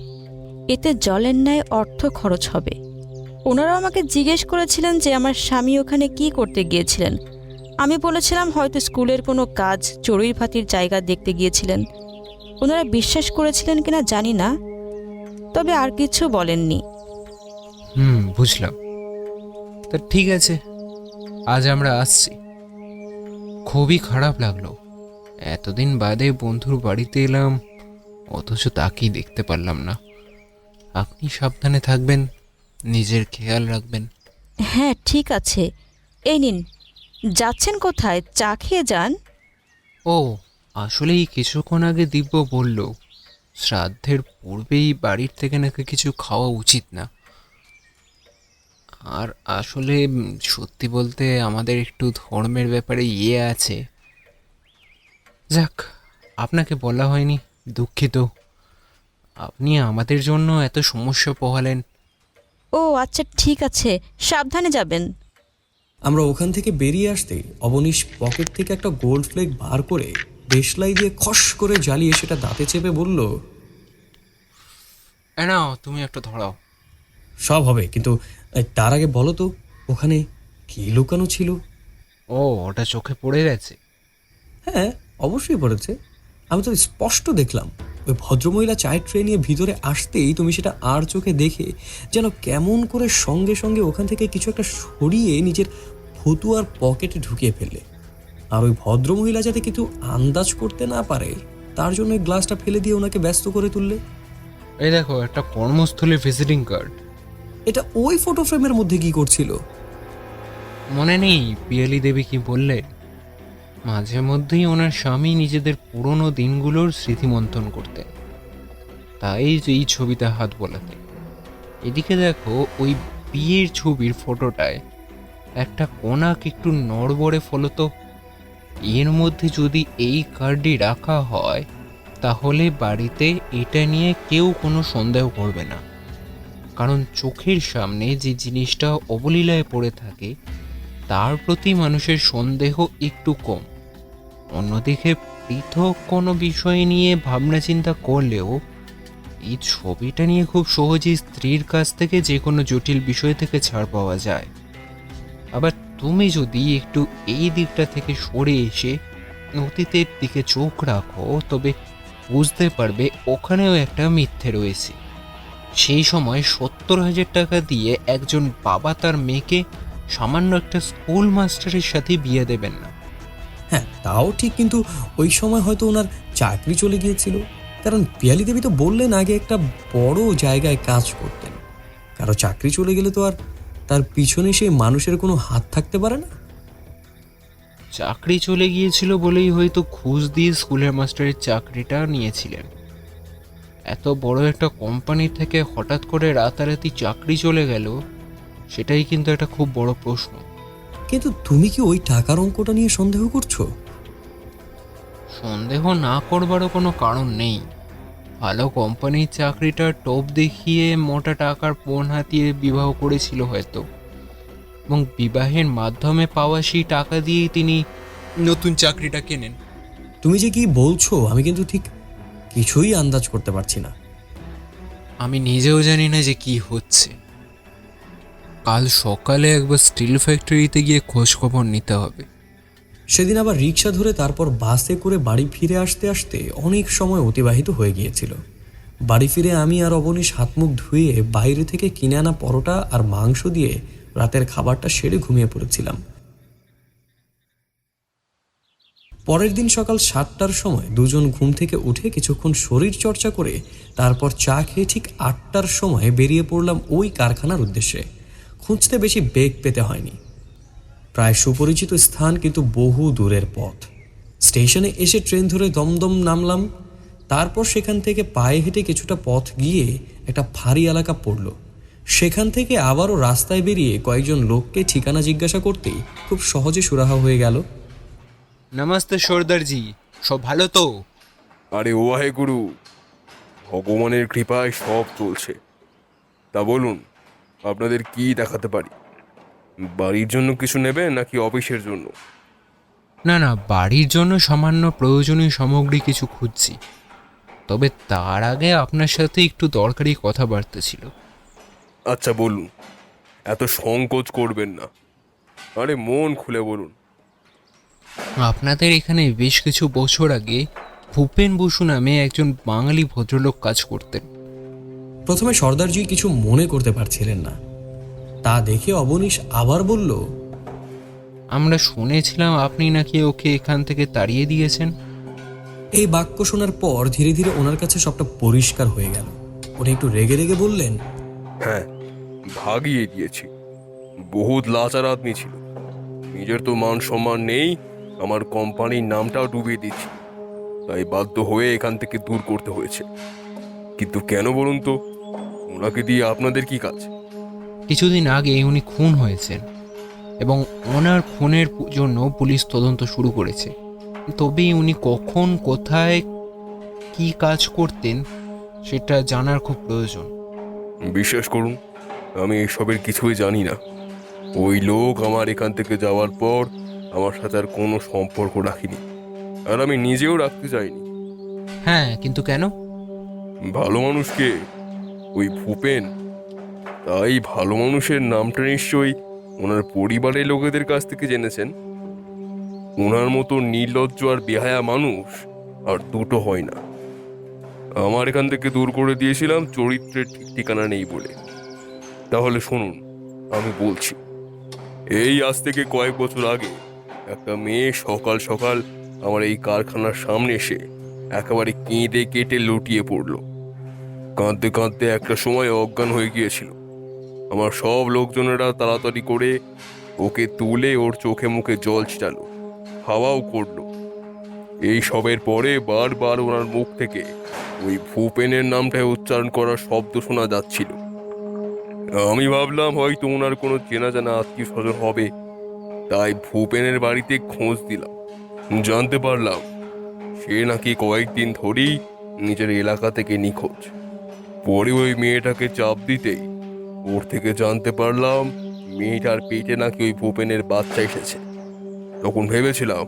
Speaker 6: এতে জলের ন্যায় অর্থ খরচ হবে। ওনারা আমাকে জিজ্ঞেস করেছিলেন যে আমার স্বামী ওখানে কি করতে গিয়েছিলেন। আমি বলেছিলাম হয়তো স্কুলের কোনো কাজ, চড়ুই ভাতির জায়গা দেখতে গিয়েছিলেন। ওনারা বিশ্বাস করেছিলেন কিনা জানি না, তবে আর কিছু বলেননি।
Speaker 3: বুঝলাম। তা ঠিক আছে, আজ আমরা আসছি। খুবই খারাপ লাগলো, এতদিন বাদে বন্ধুর বাড়িতে এলাম, অথচ তাকেই দেখতে পারলাম না। আপনি সাবধানে থাকবেন, নিজের খেয়াল রাখবেন।
Speaker 6: হ্যাঁ ঠিক আছে, এই নিন। যাচ্ছেন কোথায়? চা খেয়ে যান।
Speaker 3: ও, আসলেই কিছুক্ষণ আগে দিব্য বলল শ্রাদ্ধের পূর্বেই বাড়ির থেকে নাকি কিছু খাওয়া উচিত না। আর আসলে সত্যি বলতে আমাদের একটু ধর্মের ব্যাপারে আছে। যাক, আপনাকে বলা হয়নি, দুঃখিত। আপনি আমাদের জন্য এত সমস্যা পোহালেন।
Speaker 6: ও আচ্ছা ঠিক আছে, সাবধানে যাবেন।
Speaker 4: আমরা ওখান থেকে বেরিয়ে আসতেই অবনীশ পকেট থেকে একটা গোল্ড ফ্লেক বার করে দেশলাই দিয়ে খস করে জ্বালিয়ে সেটা দাঁতে চেপে বলল,
Speaker 3: নাও তুমি একটু ধরাও।
Speaker 4: সব হবে, কিন্তু তার আগে বলো তো ওখানে কি লুকানো ছিল?
Speaker 3: ও, ওটা চোখে পড়ে গেছে?
Speaker 4: হ্যাঁ অবশ্যই পড়েছে, আমি তো স্পষ্ট দেখলাম। ওই ভদ্রমহিলা চায়ের ট্রে নিয়ে ভিতরে আসতেই তুমি সেটা আর চোখে দেখে যেন কেমন করে সঙ্গে সঙ্গে ওখান থেকে কিছু একটা সরিয়ে নিজের ফতুয়ার পকেটে ঢুকিয়ে ফেললে। আর ওই ভদ্রমহিলা যাতে কিছু আন্দাজ করতে না পারে তার জন্য ওই গ্লাসটা ফেলে দিয়ে ওনাকে ব্যস্ত করে তুললে।
Speaker 3: এই দেখো, একটা কর্মস্থলের ভিজিটিং কার্ড।
Speaker 4: এটা ওই ফটো ফ্রেমের মধ্যে কি করছিল?
Speaker 3: মনে নেই পিয়ালি দেবী কি বললে? মাঝে মধ্যেই ওনার স্বামী নিজেদের পুরনো দিনগুলোর স্মৃতিমন্থন করতেন, তাই এই ছবিতে হাত বোলাতে। এদিকে দেখো, ওই বিয়ের ছবির ফটোটায় একটা কোনাক একটু নড়বড়ে ফলতো। এর মধ্যে যদি এই কার্ডটি রাখা হয় তাহলে বাড়িতে এটা নিয়ে কেউ কোনো সন্দেহ করবে না, কারণ চোখের সামনে যে জিনিসটা অবলীলায় পড়ে থাকে তার প্রতি মানুষের সন্দেহ একটু কম। অন্যদিকে পৃথক কোনো বিষয় নিয়ে ভাবনা চিন্তা করলেও এই ছবিটা নিয়ে খুব সহজেই স্ত্রীর কাছ থেকে যে কোনো জটিল বিষয় থেকে ছাড় পাওয়া যায়। আবার তুমি যদি একটু এই দিকটা থেকে সরে এসে অতীতের দিকে চোখ রাখো তবে বুঝতে পারবে ওখানেও একটা মিথ্যে রয়েছে। সেই সময় 70,000 টাকা দিয়ে একজন বাবা তার মেয়েকে সামান্য একটা স্কুল মাস্টারের সাথে বিয়ে দেবেন না।
Speaker 4: হ্যাঁ তাও ঠিক, কিন্তু ওই সময় হয়তো ওনার চাকরি চলে গিয়েছিল, কারণ পিয়ালি দেবী তো বললেন আগে একটা বড় জায়গায় কাজ করতেন। কারো চাকরি চলে গেলে তো আর তার পিছনে সেই মানুষের কোনো হাত থাকতে পারে না?
Speaker 3: চাকরি চলে গিয়েছিল বলেই হয়তো ঘুষ দিয়ে স্কুলের মাস্টারের চাকরিটা নিয়েছিলেন। এত বড় একটা কোম্পানি থেকে হঠাৎ করে রাতারাতি চাকরি চলে গেল, সেটাই কিন্তু একটা খুব বড় প্রশ্ন।
Speaker 4: কিন্তু তুমি কি ওই টাকার অঙ্কটা নিয়ে সন্দেহ করছো?
Speaker 3: সন্দেহ না করবারও কোনো কারণ নেই। ভালো কোম্পানির চাকরিটা টপ দেখিয়ে মোটা টাকার পণ হাতিয়ে বিবাহ করেছিল হয়তো, এবং বিবাহের মাধ্যমে পাওয়া সেই টাকা দিয়েই তিনি নতুন চাকরিটা কেনেন।
Speaker 4: তুমি যে কি বলছো আমি কিন্তু ঠিক কিছুই আন্দাজ করতে পারছি না।
Speaker 3: আমি নিজেও জানি না যে কি হচ্ছে। কাল সকালে একবার স্টিল ফ্যাক্টরিতে গিয়ে খোঁজ খবর নিতে হবে।
Speaker 4: সেদিন আবার রিক্সা ধরে তারপর বাসে করে বাড়ি ফিরে আসতে আসতে অনেক সময় অতিবাহিত হয়ে গিয়েছিল। বাড়ি ফিরে আমি আর অবনীশ হাত মুখ ধুয়ে বাইরে থেকে কিনে আনা পরোটা আর মাংস দিয়ে রাতের খাবারটা সেরে ঘুমিয়ে পড়েছিলাম। পরের দিন সকাল 7টার সময় দুজন ঘুম থেকে উঠে কিছুক্ষণ শরীর চর্চা করে তারপর চা খেয়ে ঠিক 8টার সময় বেরিয়ে পড়লাম ওই কারখানার উদ্দেশ্যে। খুঁজতে বেশি বেগ পেতে হয়নি। প্রায় সুপরিচিত স্থান, কিন্তু বহু দূরের পথ। স্টেশনে এসে ট্রেন ধরে দমদম নামলাম। তারপর সেখান থেকে পায়ে হেঁটে কিছুটা পথ গিয়ে একটা ফাঁড়ি এলাকা পড়ল। সেখান থেকে আবারও রাস্তায় বেরিয়ে কয়েকজন লোককে ঠিকানা জিজ্ঞাসা করতেই খুব সহজে সুরাহা হয়ে গেল।
Speaker 3: নমস্তে সর্দারজি, সব ভালো তো?
Speaker 7: আরে ওয়াহে গুরু, ভগবানের কৃপায় সব চলছে। তা বলুন, আপনাদের কি দেখাতে পারি? বাড়ির জন্য কিছু নেবেন নাকি অফিসের জন্য?
Speaker 3: না না, বাড়ির জন্য সামান্য প্রয়োজনীয় সামগ্রী কিছু খুঁজছি। তবে তার আগে আপনার সাথে একটু দরকারি কথাবার্তা ছিল।
Speaker 7: আচ্ছা বলুন, এত সংকোচ করবেন না। আরে মন খুলে বলুন।
Speaker 3: আপনাদের এখানে বেশ কিছু বছর আগে ভূপেন বসু নামে একজন বাঙালি ভদ্রলোক কাজ করতেন।
Speaker 4: প্রথমে সর্দারজি কিছু মনে করতে পারছিলেন না। তা দেখে অবনীশ আবার বলল,
Speaker 3: আমরা শুনেছিলাম আপনি নাকি ওকে এখান থেকে তাড়িয়ে দিয়েছেন।
Speaker 4: এই বাক্য শোনার পর ধীরে ধীরে ওনার কাছে সবটা পরিষ্কার হয়ে গেল। উনি একটু রেগে রেগে বললেন,
Speaker 7: হ্যাঁ, ভাগিয়ে দিয়েছি। বহুত লাচার আদমি ছিল। নিজের তো মান সম্মান নেই, আমার কোম্পানির নামটাও ডুবিয়ে দিচ্ছি। তাই বাধ্য হয়ে এখান থেকে দূর করতে হয়েছে। কিন্তু কেন বলুন তো? ওনাকে দিয়ে আপনাদের কি কাজ?
Speaker 3: কিছুদিন আগে উনি খুন হয়েছেন এবং ওনার খুনের জন্য পুলিশ তদন্ত শুরু করেছে। তবে উনি কখন, কোথায়, কি কাজ করতেন সেটা জানার খুব প্রয়োজন।
Speaker 7: বিশ্বাস করুন, আমি এসবের কিছুই জানি না। ওই লোক আমার এখান থেকে যাওয়ার পর আমার সাথে আর কোনো সম্পর্ক রাখিনি, আর আমি নিজেও রাখতে চাইনি।
Speaker 3: হ্যাঁ, কিন্তু কেন?
Speaker 7: ভালো মানুষকে ওই ভূপেন, তাই ভালো মানুষের নামটা নিশ্চয়ই ওনার পরিবারের লোকেদের কাছ থেকে জেনেছেন। ওনার মতো নির্লজ্জ আর বেহায়া মানুষ আর দুটো হয় না। আমার এখান থেকে দূর করে দিয়েছিলাম চরিত্রের ঠিক ঠিকানা নেই বলে। তাহলে শুনুন, আমি বলছি। এই আজ থেকে কয়েক বছর আগে একটা মেয়ে সকাল সকাল আমার এই কারখানার সামনে এসে একেবারে কেঁদে কেটে লুটিয়ে পড়লো। কাঁদতে কাঁদতে একটা সময় অজ্ঞান হয়ে গিয়েছিল। আমার সব লোকজনেরা তাড়াতাড়ি করে ওকে তুলে ওর চোখে মুখে জল ছিটালো, হাওয়াও করলো। এই সবের পরে বারবার ওনার মুখ থেকে ওই ভূপেনের নামটাই উচ্চারণ করার শব্দ শোনা যাচ্ছিল। আমি ভাবলাম হয়তো ওনার কোনো চেনা জানা আত্মীয় স্বজন হবে, তাই ভূপেনের বাড়িতে খোঁজ দিলাম। জানতে পারলাম সে নাকি কয়েকদিন ধরেই নিজের এলাকা থেকে নিখোঁজ। পরে ওই মেয়েটাকে চাপ দিতেই ওর থেকে জানতে পারলাম মেয়েটার পেটে নাকি ওই ভূপেনের বাচ্চা এসেছে। তখন ভেবেছিলাম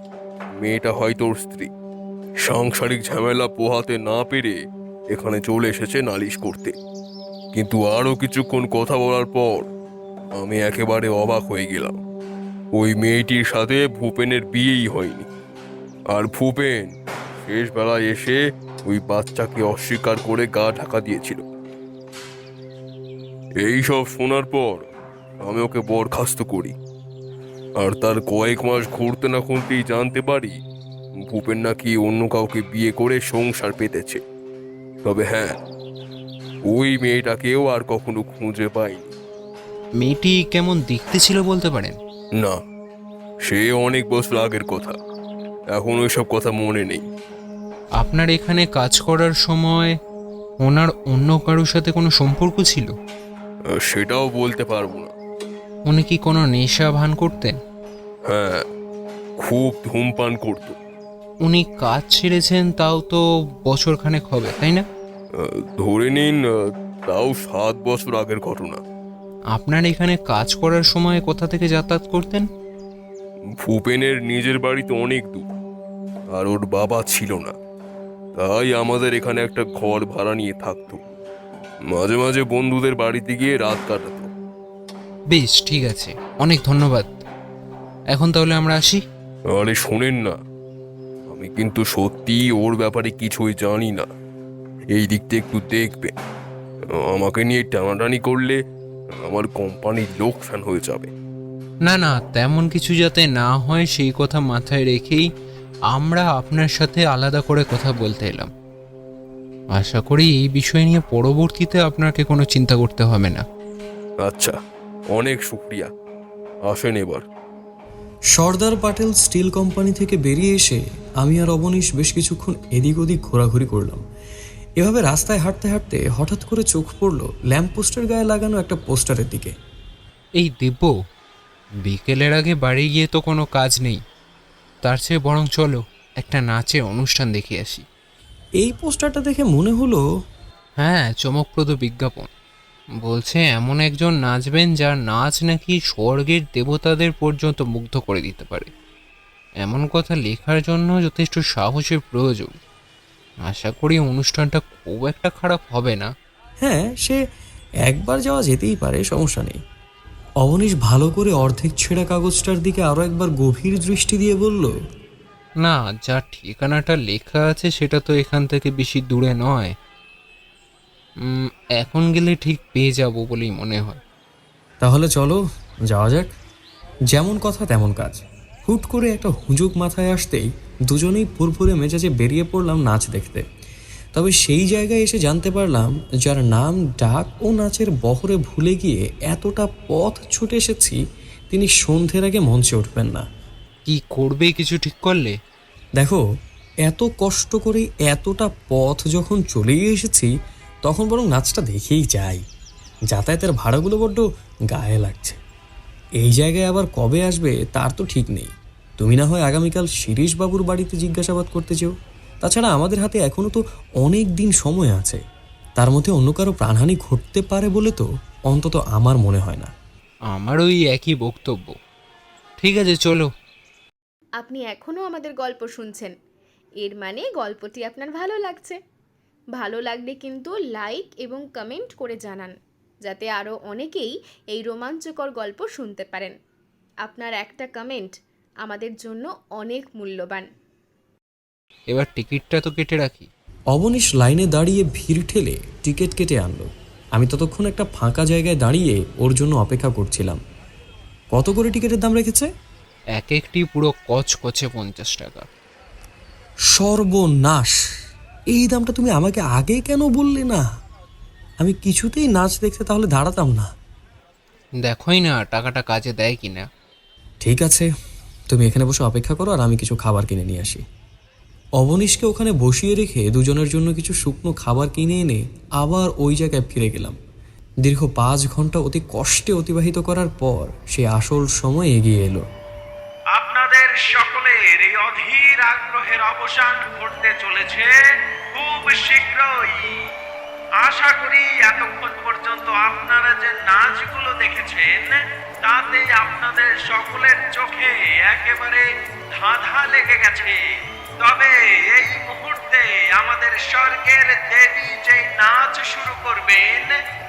Speaker 7: মেয়েটা হয়তো ওর স্ত্রী। সাংসারিক ঝামেলা পোহাতে না পেরে এখানে চলে এসেছে নালিশ করতে। কিন্তু আরও কিছুক্ষণ কথা বলার পর আমি একেবারে অবাক হয়ে গেলাম। ওই মেয়েটির সাথে ভূপেনের বিয়েই হয়নি, আর ভূপেন শেষ বেলায় এসে ওই বাচ্চাকে অস্বীকার করে গা ঢাকা দিয়েছিল। এই সব শোনার পর আমি ওকে বরখাস্ত করি, আর তার কয়েক মাস ঘুরতে না ঘুরতেই জানতে পারি ভূপেন নাকি অন্য কাউকে বিয়ে করে সংসার পেতেছে। তবে হ্যাঁ, ওই মেয়েটাকেও আর কখনো খুঁজে পাইনি।
Speaker 3: মেয়েটি কেমন দেখতে ছিল বলতে পারেন?
Speaker 7: না, সে অনেক বছর আগের কথা, এখন ওইসব কথা মনে নেই।
Speaker 3: আপনার এখানে কাজ করার সময় ওনার অন্য কারোর সাথে কোনো সম্পর্ক ছিল?
Speaker 7: সেটাও বলতে পারবো না।
Speaker 3: উনি কি কোনো নেশা ভান করতেন?
Speaker 7: হ্যাঁ, খুব ধূমপান করতো।
Speaker 3: উনি কাজ ছেড়েছেন তাও তো বছরখানেক হবে, তাই না?
Speaker 7: ধরে নিন তাও 7 বছর আগের ঘটনা।
Speaker 3: আপনার এখানে কাজ করার সময় কোথা থেকে যাতায়াত করতেন?
Speaker 7: ভূপেনের নিজের বাড়ি তো অনেক দূর, আর ওর বাবা ছিল না, তাই আমাদের এখানে একটা ঘর ভাড়া নিয়ে থাকতো। মাঝে মাঝে বন্ধুদের বাড়িতে গিয়ে রাত কাটাতো।
Speaker 3: বেশ, ঠিক আছে, অনেক ধন্যবাদ। এখন তাহলে আমরা আসি।
Speaker 7: আরে শোনেন না, আমি কিন্তু সত্যি ওর ব্যাপারে কিছুই জানি না। এই দিকটা একটু দেখবেন। আমাকে নিয়ে টানাটানি করলে আমার কোম্পানির লোকসান হয়ে যাবে।
Speaker 3: না না, তেমন কিছু যাতে না হয় সেই কথা মাথায় রেখেই আমরা আপনার সাথে আলাদা করে কথা বলতে এলাম। আশা করি এই বিষয় নিয়ে পরবর্তীতে আপনাকে কোনো চিন্তা করতে হবে না।
Speaker 7: আচ্ছা, অনেক শুক্রিয়া, আসেন এবার।
Speaker 4: সর্দার প্যাটেল স্টিল কোম্পানি থেকে বেরিয়ে এসে আমি আর অবনীশ বেশ কিছুক্ষণ এদিক ওদিক ঘোরাঘুরি করলাম। এভাবে রাস্তায় হাঁটতে হাঁটতে হঠাৎ করে চোখ পড়ল ল্যাম্পপোস্টের গায়ে লাগানো একটা পোস্টারের দিকে।
Speaker 3: এই দিব্য, বিকেলের আগে বাড়ি গিয়ে তো কোনো কাজ নেই, তার চেয়ে বরং চলো একটা নাচের অনুষ্ঠান দেখে আসি।
Speaker 4: এই পোস্টারটা দেখে মনে হলো,
Speaker 3: হ্যাঁ, চমকপ্রদ বিজ্ঞাপন। বলছে এমন একজন নাচবেন যার নাচ নাকি স্বর্গের দেবতাদের পর্যন্ত মুগ্ধ করে দিতে পারে। এমন কথা লেখার জন্য যথেষ্ট সাহসের প্রয়োজন। আশা করি অনুষ্ঠানটা খুব একটা খারাপ হবে না।
Speaker 4: হ্যাঁ, সে একবার যাওয়া যেতেই পারে, সমস্যা নেই। অবনীশ ভালো করে অর্ধেক ছেঁড়া কাগজটার দিকে আরও একবার গভীর দৃষ্টি দিয়ে বলল,
Speaker 3: না, যা ঠিকানাটা লেখা আছে সেটা তো এখান থেকে বেশি দূরে নয়। এখন গেলে ঠিক পেয়ে যাব বলেই মনে হয়।
Speaker 4: তাহলে চলো যাওয়া যাক। যেমন কথা তেমন কাজ। হুট করে একটা হুজুক মাথায় আসতেই দুজনেই ফুরফুরে মেজাজে বেরিয়ে পড়লাম নাচ দেখতে। তবে সেই জায়গায় এসে জানতে পারলাম যার নাম ডাক ও নাচের বহরে ভুলে গিয়ে এতটা পথ ছুটে এসেছি, তিনি সন্ধ্যের আগে মঞ্চে উঠবেন না।
Speaker 3: কি করবে কিছু ঠিক করলে?
Speaker 4: দেখো, এত কষ্ট করে এতটা পথ যখন চলেই এসেছি, তখন বরং নাচটা দেখেই যাই। যাতায়াতের ভাড়াগুলো বড্ড গায়ে লাগছে। এই জায়গায় আবার কবে আসবে তার তো ঠিক নেই। তুমি না হয় আগামীকাল শিরিশ বাবুর বাড়িতে জিজ্ঞাসাবাদ করতে চেও। তাছাড়া আমাদের হাতে এখনও তো অনেক দিন সময় আছে। তার মধ্যে অন্য কারো প্রাণহানি ঘটতে পারে বলে তো অন্তত আমার মনে হয় না।
Speaker 3: আমার ওই একই বক্তব্য। ঠিক আছে, চলো।
Speaker 1: আপনি এখনও আমাদের গল্প শুনছেন, এর মানে গল্পটি আপনার ভালো লাগছে। ভালো লাগলে কিন্তু লাইক এবং কমেন্ট করে জানান, যাতে আরও অনেকেই এই রোমাঞ্চকর গল্প শুনতে পারেন। আপনার একটা কমেন্ট আমাদের জন্য অনেক মূল্যবান।
Speaker 3: এবার টিকিটটা তো কেটে রাখি।
Speaker 4: অবনীশ লাইনে দাঁড়িয়ে ভিড় ঠেলে টিকিট কেটে আনলো। আমি ততক্ষণ একটা ফাঁকা জায়গায় দাঁড়িয়ে ওর জন্য অপেক্ষা করছিলাম। কত করে টিকিটের দাম রেখেছে?
Speaker 3: এক একটি পুরো কচকচে 50 টাকা।
Speaker 4: সর্বনাশ! এই দামটা তুমি আমাকে আগে কেন বললে না? আমি কিছুতেই নাচ দেখতে তাহলে দাঁড়াতাম না।
Speaker 3: দেখোই না টাকাটা কাজে দেয় কিনা।
Speaker 4: ঠিক আছে, তুমি এখানে বসে অপেক্ষা করো, আর আমি কিছু খাবার কিনে নিয়ে আসি। অবনীশকে ওখানে বসিয়ে রেখে দুজনের জন্য কিছু শুকনো খাবার কিনে এনে আবার ওই জায়গায় ফিরে গেলাম। দীর্ঘ 5 ঘন্টা অতি কষ্টে অতিবাহিত করার পর সে আসল সময় এগিয়ে এলো।
Speaker 8: আপনাদের সকলের এই অধীর আগ্রহের অবসান ঘটতে চলেছে খুব শীঘ্রই। আশা করি এতক্ষণ পর্যন্ত আপনারা যে নাচগুলো দেখেছেন তাতে আপনাদের সকলের চোখে একেবারে ধাঁধা লেগে গেছে। তবে এই মুহূর্তে আমাদের স্বর্গের দেবী যে নাচ শুরু করবেন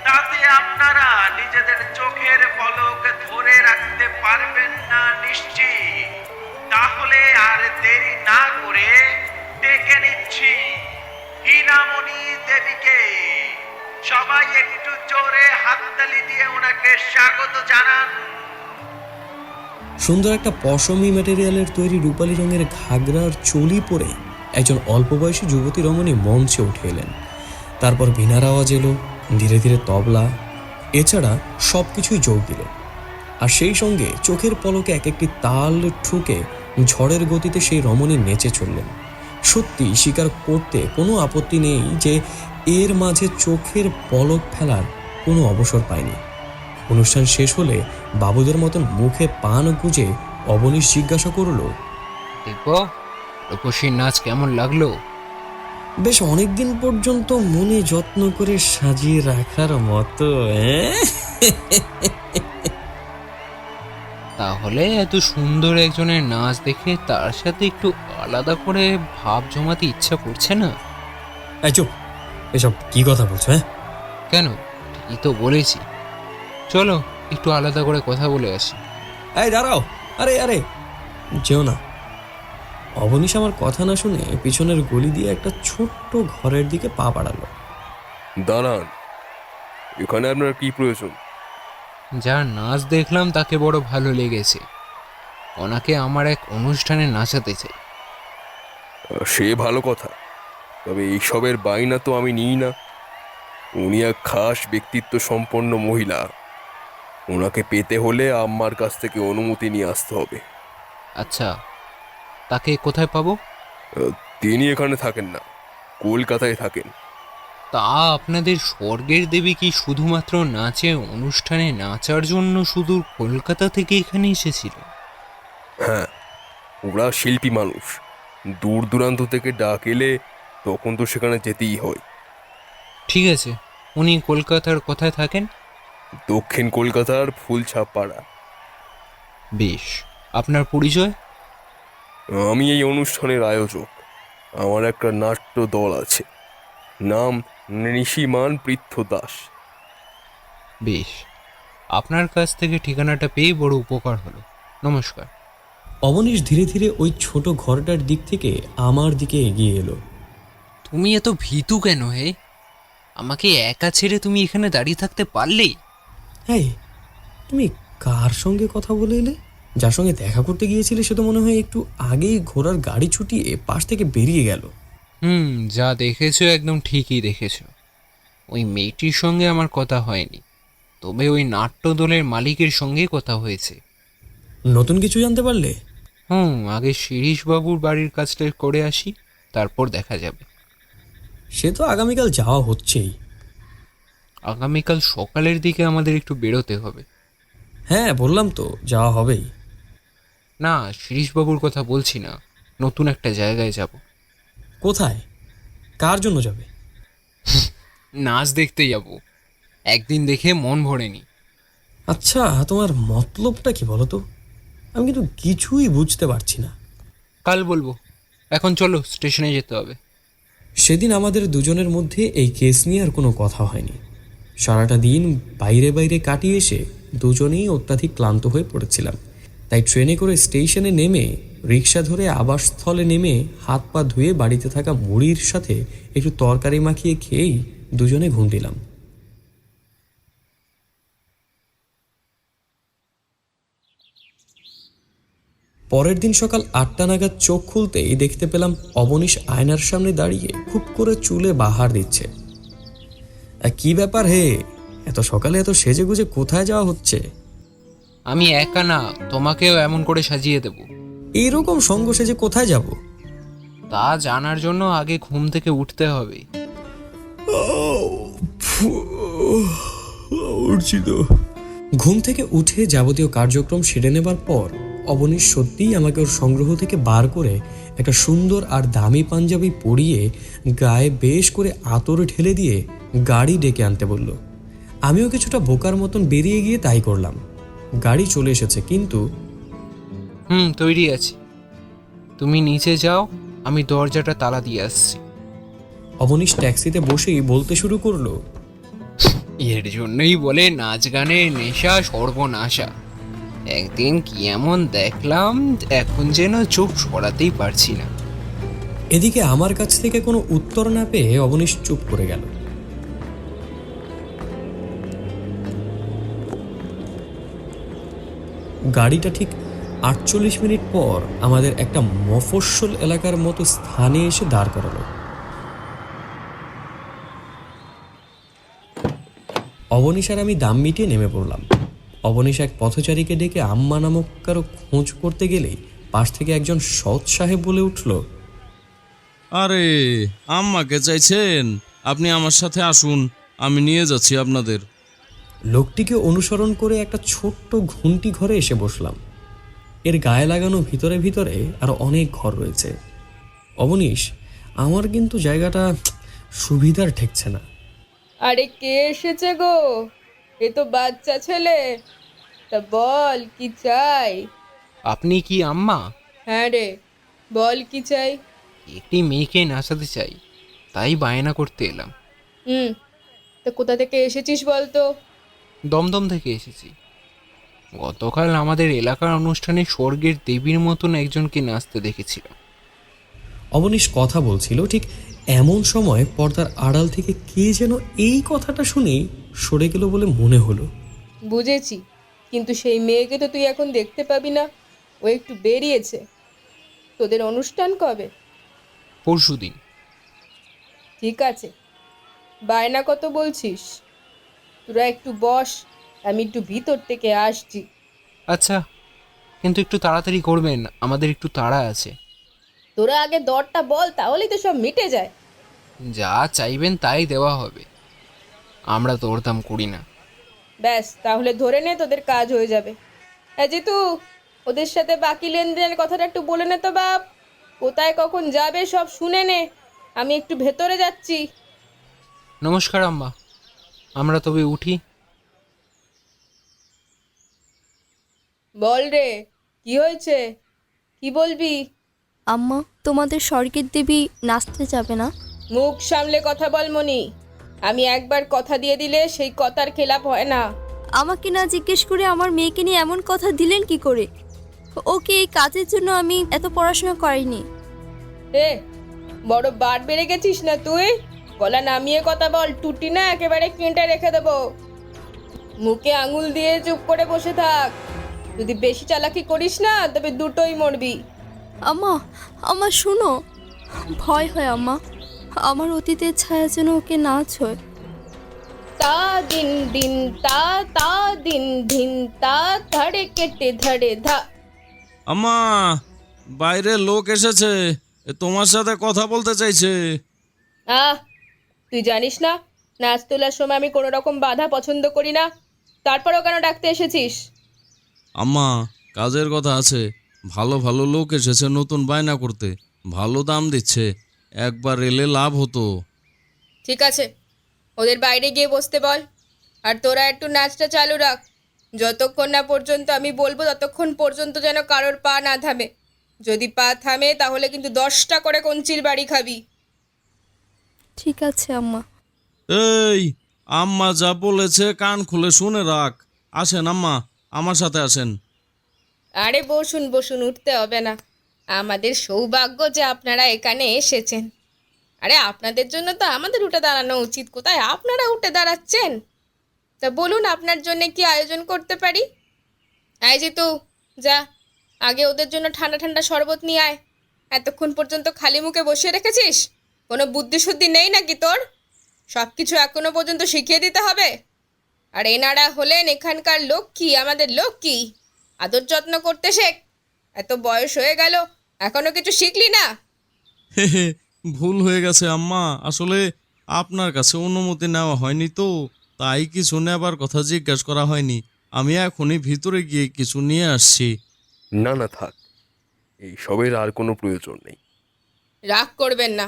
Speaker 8: তাতে আপনারা নিজেদের চোখের পলক ধরে রাখতে পারবেন না নিশ্চিত। তাহলে আর দেরি না করে ডেকে নিচ্ছি হীরামণি দেবীকে। সবাই একটু জোরে হাততালি দিয়ে ওনাকে স্বাগত জানান।
Speaker 4: সুন্দর একটা পশমি ম্যাটেরিয়ালের তৈরি রূপালী রঙের ঘাগরার চুলি পরে একজন অল্প বয়সী যুবতী রমণী মঞ্চে উঠে এলেন। তারপর বীণার আওয়াজ এলো, ধীরে ধীরে তবলা, এছাড়া সব কিছুই যোগ দিল। আর সেই সঙ্গে চোখের পলকে এক একটি তাল ঠুকে ঝড়ের গতিতে সেই রমণী নেচে চললেন। সত্যি স্বীকার করতে কোনো আপত্তি নেই যে এর মাঝে চোখের পলক ফেলার কোনো অবসর পায়নি। অনুষ্ঠান শেষ হলে বাবুদের মতন মুখে পান গুজে অবনীশ জিজ্ঞাসা করলো,
Speaker 3: দেখো রূপসীর নাচ কেমন লাগলো?
Speaker 4: বেশ অনেকদিন পর্যন্ত মনে যত্ন করে সাজিয়ে রাখার মতো।
Speaker 3: তাহলে এত সুন্দর একজনের নাচ দেখে তার সাথে একটু আলাদা করে ভাব জমাতে ইচ্ছা করছে না?
Speaker 4: এই চুপ, এসব কি কথা বলছো? হ্যাঁ,
Speaker 3: কেন, ঠিকই তো বলেছি। চলো একটু আলাদা করে কথা বলে আসি।
Speaker 4: এই দাঁড়াও, আরে আরে যেও না। অবনীশ আমার কথা না শুনে পিছনের গলি দিয়ে একটা ছোট্ট ঘরের দিকে পা বাড়ালো।
Speaker 7: দাঁড়ান, এখানে আপনার কি প্রয়োজন?
Speaker 3: যার নাচ দেখলাম তাকে বড় ভালো লেগেছে, ওনাকে আমার এক অনুষ্ঠানে নাচাতে চাই।
Speaker 7: সে ভালো কথা, তবে এইসবের বাইনা তো আমি নিই না। উনি এক খাস ব্যক্তিত্ব সম্পন্ন মহিলা, ওনাকে পেতে হলে আমার কাছ থেকে অনুমতি নিয়ে আসতে হবে।
Speaker 3: আচ্ছা, তাকে কোথায় পাবো?
Speaker 7: তিনি এখানে থাকেন না, কলকাতায় থাকেন।
Speaker 3: তা আপনাদের স্বর্গের দেবী কি শুধুমাত্র নাচে অনুষ্ঠানে নাচার জন্য সুদূর কলকাতা থেকে এখানে এসেছিল?
Speaker 7: হ্যাঁ, ওরা শিল্পী মানুষ, দূর দূরান্ত থেকে ডাক এলে তখন তো সেখানে যেতেই হয়।
Speaker 3: ঠিক আছে, উনি কলকাতার কোথায় থাকেন?
Speaker 7: দক্ষিণ কলকাতার ফুলছাপপাড়া।
Speaker 3: বেশ, আপনার পরিচয়?
Speaker 7: আমি এই অনুষ্ঠানের আয়োজক। আমার একটা নাট্য দল আছে, নাম ঋষিমান পৃথ্য দাস।
Speaker 3: বেশ, আপনার কাছ থেকে ঠিকানাটা পেয়ে বড় উপকার হলো। নমস্কার।
Speaker 4: অবনীশ ধীরে ধীরে ওই ছোট ঘরটার দিক থেকে আমার দিকে এগিয়ে এলো।
Speaker 3: তুমি এত ভীতু কেন হে? আমাকে একা ছেড়ে তুমি এখানে দাঁড়িয়ে থাকতে পারলেই?
Speaker 4: হ্যাঁ, তুমি কার সঙ্গে কথা বলে এলে? যার সঙ্গে দেখা করতে গিয়েছিলে সে তো মনে হয় একটু আগেই ঘোড়ার গাড়ি ছুটিয়ে পাশ থেকে বেরিয়ে গেল।
Speaker 3: যা দেখেছো একদম ঠিকই দেখেছো। ওই মেয়েটির সঙ্গে আমার কথা হয়নি, তবে ওই নাট্যদলের মালিকের সঙ্গে কথা হয়েছে।
Speaker 4: নতুন কিছু জানতে পারলে?
Speaker 3: আগে শিরিশবাবুর বাড়ির কাজটা করে আসি, তারপর দেখা যাবে।
Speaker 4: সে তো আগামীকাল যাওয়া হচ্ছেই।
Speaker 3: আগামীকাল সকালের দিকে আমাদের একটু বেরোতে হবে।
Speaker 4: হ্যাঁ, বললাম তো যাওয়া হবেই।
Speaker 3: না, শিরিশবাবুর কথা বলছি না, নতুন একটা জায়গায় যাব।
Speaker 4: কোথায়? কার জন্য যাবে?
Speaker 3: নাচ দেখতে যাব, একদিন দেখে মন ভরেনি।
Speaker 4: আচ্ছা, তোমার মতলবটা কি বলো তো? আমি কিন্তু কিছুই বুঝতে পারছি না।
Speaker 3: কাল বলবো, এখন চলো স্টেশনে যেতে হবে।
Speaker 4: সেদিন আমাদের দুজনের মধ্যে এই কেস নিয়ে আর কোনো কথা হয়নি। সারাটা দিন বাইরে বাইরে কাটিয়ে এসে দুজনেই অত্যাধিক ক্লান্ত হয়ে পড়েছিলাম। তাই ট্রেনে করে স্টেশনে নেমে রিক্সা ধরে আবাসস্থলে নেমে হাত পা ধুয়ে বাড়িতে থাকা মুড়ির সাথে একটু তরকারি মাখিয়ে খেয়েই দুজনে ঘুম দিলাম। পরের দিন সকাল 8টা নাগাদ চোখ খুলতেই দেখতে পেলাম অবনীশ আয়নার সামনে দাঁড়িয়ে খুব করে চুলে বাহার দিচ্ছে। কি ব্যাপার হে, এত সকালে এত সেজে গুজে কোথায় যাওয়া হচ্ছে?
Speaker 3: আমি একা না, তোমাকেও এমন করে সাজিয়ে দেব।
Speaker 4: এইরকম সঙ্গ সেজে কোথায় যাব?
Speaker 3: তা জানার জন্য আগে ঘুম থেকে উঠতে হবে।
Speaker 4: ঘুম থেকে উঠে যাবতীয় কার্যক্রম সেরে নেবার পর অবনীশ সত্যিই আমাকে ওর সংগ্রহ থেকে বার করে একটা সুন্দর আর দামি পাঞ্জাবি পরিয়ে গায়ে বেশ করে আতর ঢেলে দিয়ে গাড়ি ডেকে আনতে বলল। আমিও কিছুটা বোকার মতন বেরিয়ে গিয়ে তাই করলাম। গাড়ি চলে এসেছে, কিন্তু
Speaker 3: তৈরি আছি, তুমি নিচে যাও, আমি দরজাটা তালা দিয়ে আসছি।
Speaker 4: অবনীশ ট্যাক্সিতে বসেই বলতে শুরু করলো,
Speaker 3: এর জন্যই বলে নাচ গানের নেশা সর্বনাশা। একদিন কি এমন দেখলাম, এখন যেন চোখ সরাতেই পারছি না।
Speaker 4: এদিকে আমার কাছ থেকে কোনো উত্তর না পেয়ে অবনীশ চুপ করে গেল। গাড়িটা ঠিক 48 মিনিট পর আমাদের একটা মফস্বল এলাকার মতো স্থানে এসে দাঁড় করালো। অবনীশ আর আমি দাম মিটিয়ে নেমে পড়লাম। অবনীশ এক পথচারীকে ডেকে আম্মা নামক কারো খোঁজ করতে গেলেই পাশ থেকে একজন সৎ সাহেব বলে উঠল,
Speaker 2: আরে আম্মাকে চাইছেন? আপনি আমার সাথে আসুন, আমি নিয়ে যাচ্ছি আপনাদের।
Speaker 4: লোকটিকে অনুসরণ করে একটা ছোট্ট ঘুমটি ঘরে এসে বসলাম। এর গায়ে লাগানো ভিতরে ভিতরে আরো অনেক ঘর রয়েছে। অবনীশ, আমার কিন্তু জায়গাটা সুবিধার ঠেকছে না।
Speaker 5: আরে কে এসেছে গো? এ তো বাচ্চা ছেলে। তা বল কি চাই?
Speaker 3: আপনি কি আম্মা?
Speaker 5: হ্যাঁ রে, বল কি চাই?
Speaker 3: একটি মেয়েকে নাচাতে চাই, তাই বায়না করতে এলাম।
Speaker 5: তা কোথা থেকে এসেছিস বল তো?
Speaker 3: দমদম থেকে এসেছি। গতকাল আমাদের এলাকার অনুষ্ঠানে স্বর্গের দেবীর মতন একজনকে নাচতে দেখেছিলাম।
Speaker 4: অবনীশ কথা বলছিল, ঠিক এমন সময় পর্দার আড়াল থেকে কে যেন এই কথাটা শুনেই সরে গেল বলে মনে হলো।
Speaker 5: বুঝেছি, কিন্তু সেই মেয়েকে তো তুই এখন দেখতে পাবি না, ও একটু বেরিয়েছে। তোদের অনুষ্ঠান কবে?
Speaker 3: পরশুদিন।
Speaker 5: ঠিক আছে, বায়না কত বলছিস? তোরা একটু বস, আমি একটু ভিতর থেকে আসছি।
Speaker 3: আচ্ছা, কিন্তু একটু তাড়াতাড়ি করবেন, আমাদের একটু তাড়া আছে।
Speaker 5: তোরা আগে দরটা বল, তাহলেই তো সব মিটে যায়।
Speaker 3: যা চাইবেন তাই দেওয়া হবে, আমরা দরদাম করি না।
Speaker 5: ব্যাস, তাহলে ধরে নে, তোদের কাজ হয়ে যাবে। হ্যাঁ জিতু, ওদের সাথে বাকি লেনদেনের কথাটা একটু বলে নে তো বাপ। কোথায় কখন যাবে সব শুনে নে, আমি একটু ভেতরে যাচ্ছি।
Speaker 3: নমস্কার আম্মা, আমরা তবে উঠি।
Speaker 5: বল রে, কি হয়েছে, কি বলবি?
Speaker 9: আম্মা, তোমাদের স্বর্গের দেবী নাচতে যাবে না?
Speaker 5: মুখ সামলে কথা বল মনি। আমি একবার কথা দিয়ে দিলে সেই কথার খেলাপ হয় না।
Speaker 9: আমাকে না জিজ্ঞেস করে আমার মেয়েকে নিয়ে এমন কথা দিলেন কি করে? ওকে এই কাজের জন্য আমি এত পড়াশোনা করিনি।
Speaker 5: এ, বড় বাট বেড়ে গেছিস না তুই? গলা নামিয়ে কথা বল, টুটি না একেবারে কেটে রেখে দেবো। মুখে আঙুল দিয়ে চুপ করে বসে থাক। যদি বেশি চালাকি করিস না, তবে দুটোই মরবি।
Speaker 9: আম্মা, আমার শোনো, ভয় হয় আম্মা। আমার অতীতের ছায়া যেন ওকে না ছোঁয়।
Speaker 5: তা দিন দিন তা তা দিন দিন তা ধড়ে কেটে ধড়ে ধা।
Speaker 2: আম্মা, বাইরে লোক এসেছে, তোমার সাথে কথা বলতে চাইছে।
Speaker 5: আহ, তুই জানিস না নাচ তোলার সময় আমি কোনো রকম বাধা পছন্দ করি না। তারপরেও কেন ডাকতে এসেছিস?
Speaker 2: আম্মা, কাজের কথা আছে, ভালো ভালো লোক এসেছে নতুন বায়না করতে, ভালো দাম দিচ্ছে, একবার এলে লাভ হতো।
Speaker 5: ঠিক আছে, ওদের বাইরে গিয়ে বসতে বল। আর তোরা একটু নাচটা চালু রাখ। যতক্ষণ না পর্যন্ত আমি বলবো ততক্ষণ পর্যন্ত যেন কারোর পা না থামে। যদি পা থামে তাহলে কিন্তু 10টা করে কঞ্চির বাড়ি খাবি।
Speaker 9: ঠিক আছে আম্মা।
Speaker 2: এই, আম্মা যা বলেছে কান খুলে শুনে রাখ। আসেন আম্মা, আমার সাথে আসেন।
Speaker 5: আরে বসুন বসুন, উঠতে হবে না। আমাদের সৌভাগ্য যে আপনারা এখানে এসেছেন। আরে আপনাদের জন্য তো আমাদের উঠে দাঁড়ানো উচিত, কোথায় আপনারা উঠে দাঁড়াচ্ছেন? তা বলুন, আপনার জন্য কি আয়োজন করতে পারি? আয় জিতু, যা আগে ওদের জন্য ঠান্ডা ঠান্ডা শরবত নিয়ে আয়। এতক্ষণ পর্যন্ত খালি মুখে বসিয়ে রেখেছিস? কোনো বুদ্ধি শুদ্ধি নেই নাকি তোর? সব কিছু এখনো পর্যন্ত শিখিয়ে দিতে হবে? আর এনারা হলেন এখানকার লক্ষ্মী, আমাদের লক্ষ্মী। আদর যত্ন করতে শেখ। এত বয়স হয়ে গেল, এখনো কিছু শিখলি না?
Speaker 2: হে হে, ভুল হয়ে গেছে আম্মা, আসলে আপনার কাছে অনুমতি নেওয়া হয়নি তো, তাই কিছু নেবার কথা জিজ্ঞাসা করা হয়নি। আমি এখনই ভিতরে গিয়ে কিছু নিয়ে আসছি।
Speaker 7: না না, থাক, এই সবের আর কোনো প্রয়োজন নেই।
Speaker 5: রাগ করবেন না।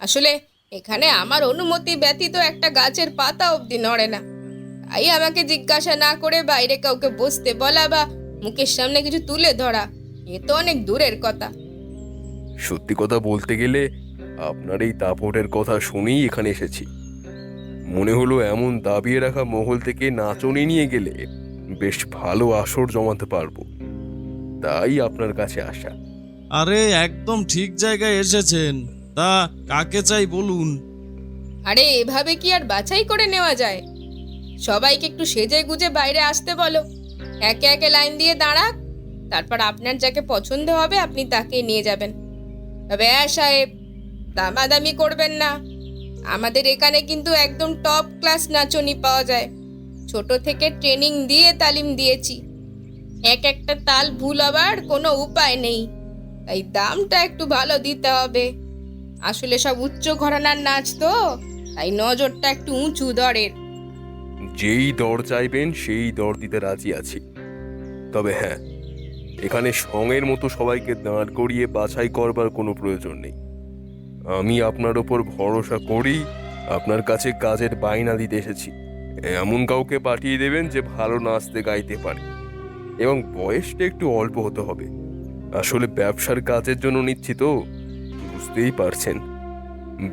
Speaker 5: আসলে এখানে আমার অনুমতি ব্যতীত একটা গাছের পাতা অবধি নড়ে না। তাই আমাকে জিজ্ঞাসা না করে বাইরে কাউকে বসতে বলা বা মুখের সামনে কিছু তুলে ধরা, এ তো অনেক দূরের কথা।
Speaker 7: সত্যি কথা বলতে গেলে আপনার এই দাপটের কথা শুনেই এখানে এসেছি। মনে হলো এমন দাবিয়ে রাখা মহল থেকে নাচনি নিয়ে গেলে বেশ ভালো আসর জমাতে পারবো, তাই আপনার কাছে আসা।
Speaker 2: আরে একদম ঠিক জায়গায় এসেছেন, তা কাকে চাই বলুন।
Speaker 5: আরে এভাবে কি আর বাছাই করে নেওয়া যায়? সবাইকে একটু সেজে গুজে বাইরে আসতে বলো। একে একে লাইন দিয়ে দাঁড়াক, তারপর আপনার যাকে পছন্দ হবে আপনি তাকে নিয়ে যাবেন। তবে সাহেব, দামাদামি করবেন না। আমাদের এখানে কিন্তু একদম টপ ক্লাস নাচনি পাওয়া যায়। ছোট থেকে ট্রেনিং দিয়ে তালিম দিয়েছি। এক একটা তাল ভুল হবার কোনো উপায় নেই, তাই দামটা একটু ভালো দিতে হবে। আসলে সব উচ্চ ঘরানার নাচ তো, তাই নজরটা একটু উঁচু দরের।
Speaker 7: যেই দর চাইবেন সেই দর দিতে রাজি আছি। তবে হ্যাঁ, এখানে সঙের মতো সবাইকে দাঁড় করিয়ে বাছাই করবার কোনো প্রয়োজন নেই। আমি আপনার ওপর ভরসা করি আপনার কাছে কাজের বায়না দিতে এসেছি। এমন কাউকে পাঠিয়ে দেবেন যে ভালো নাচতে গাইতে পারে এবং বয়সটা একটু অল্প হতে হবে। আসলে ব্যবসার কাজের জন্য নিচ্ছি তো, বুঝতেই পারছেন।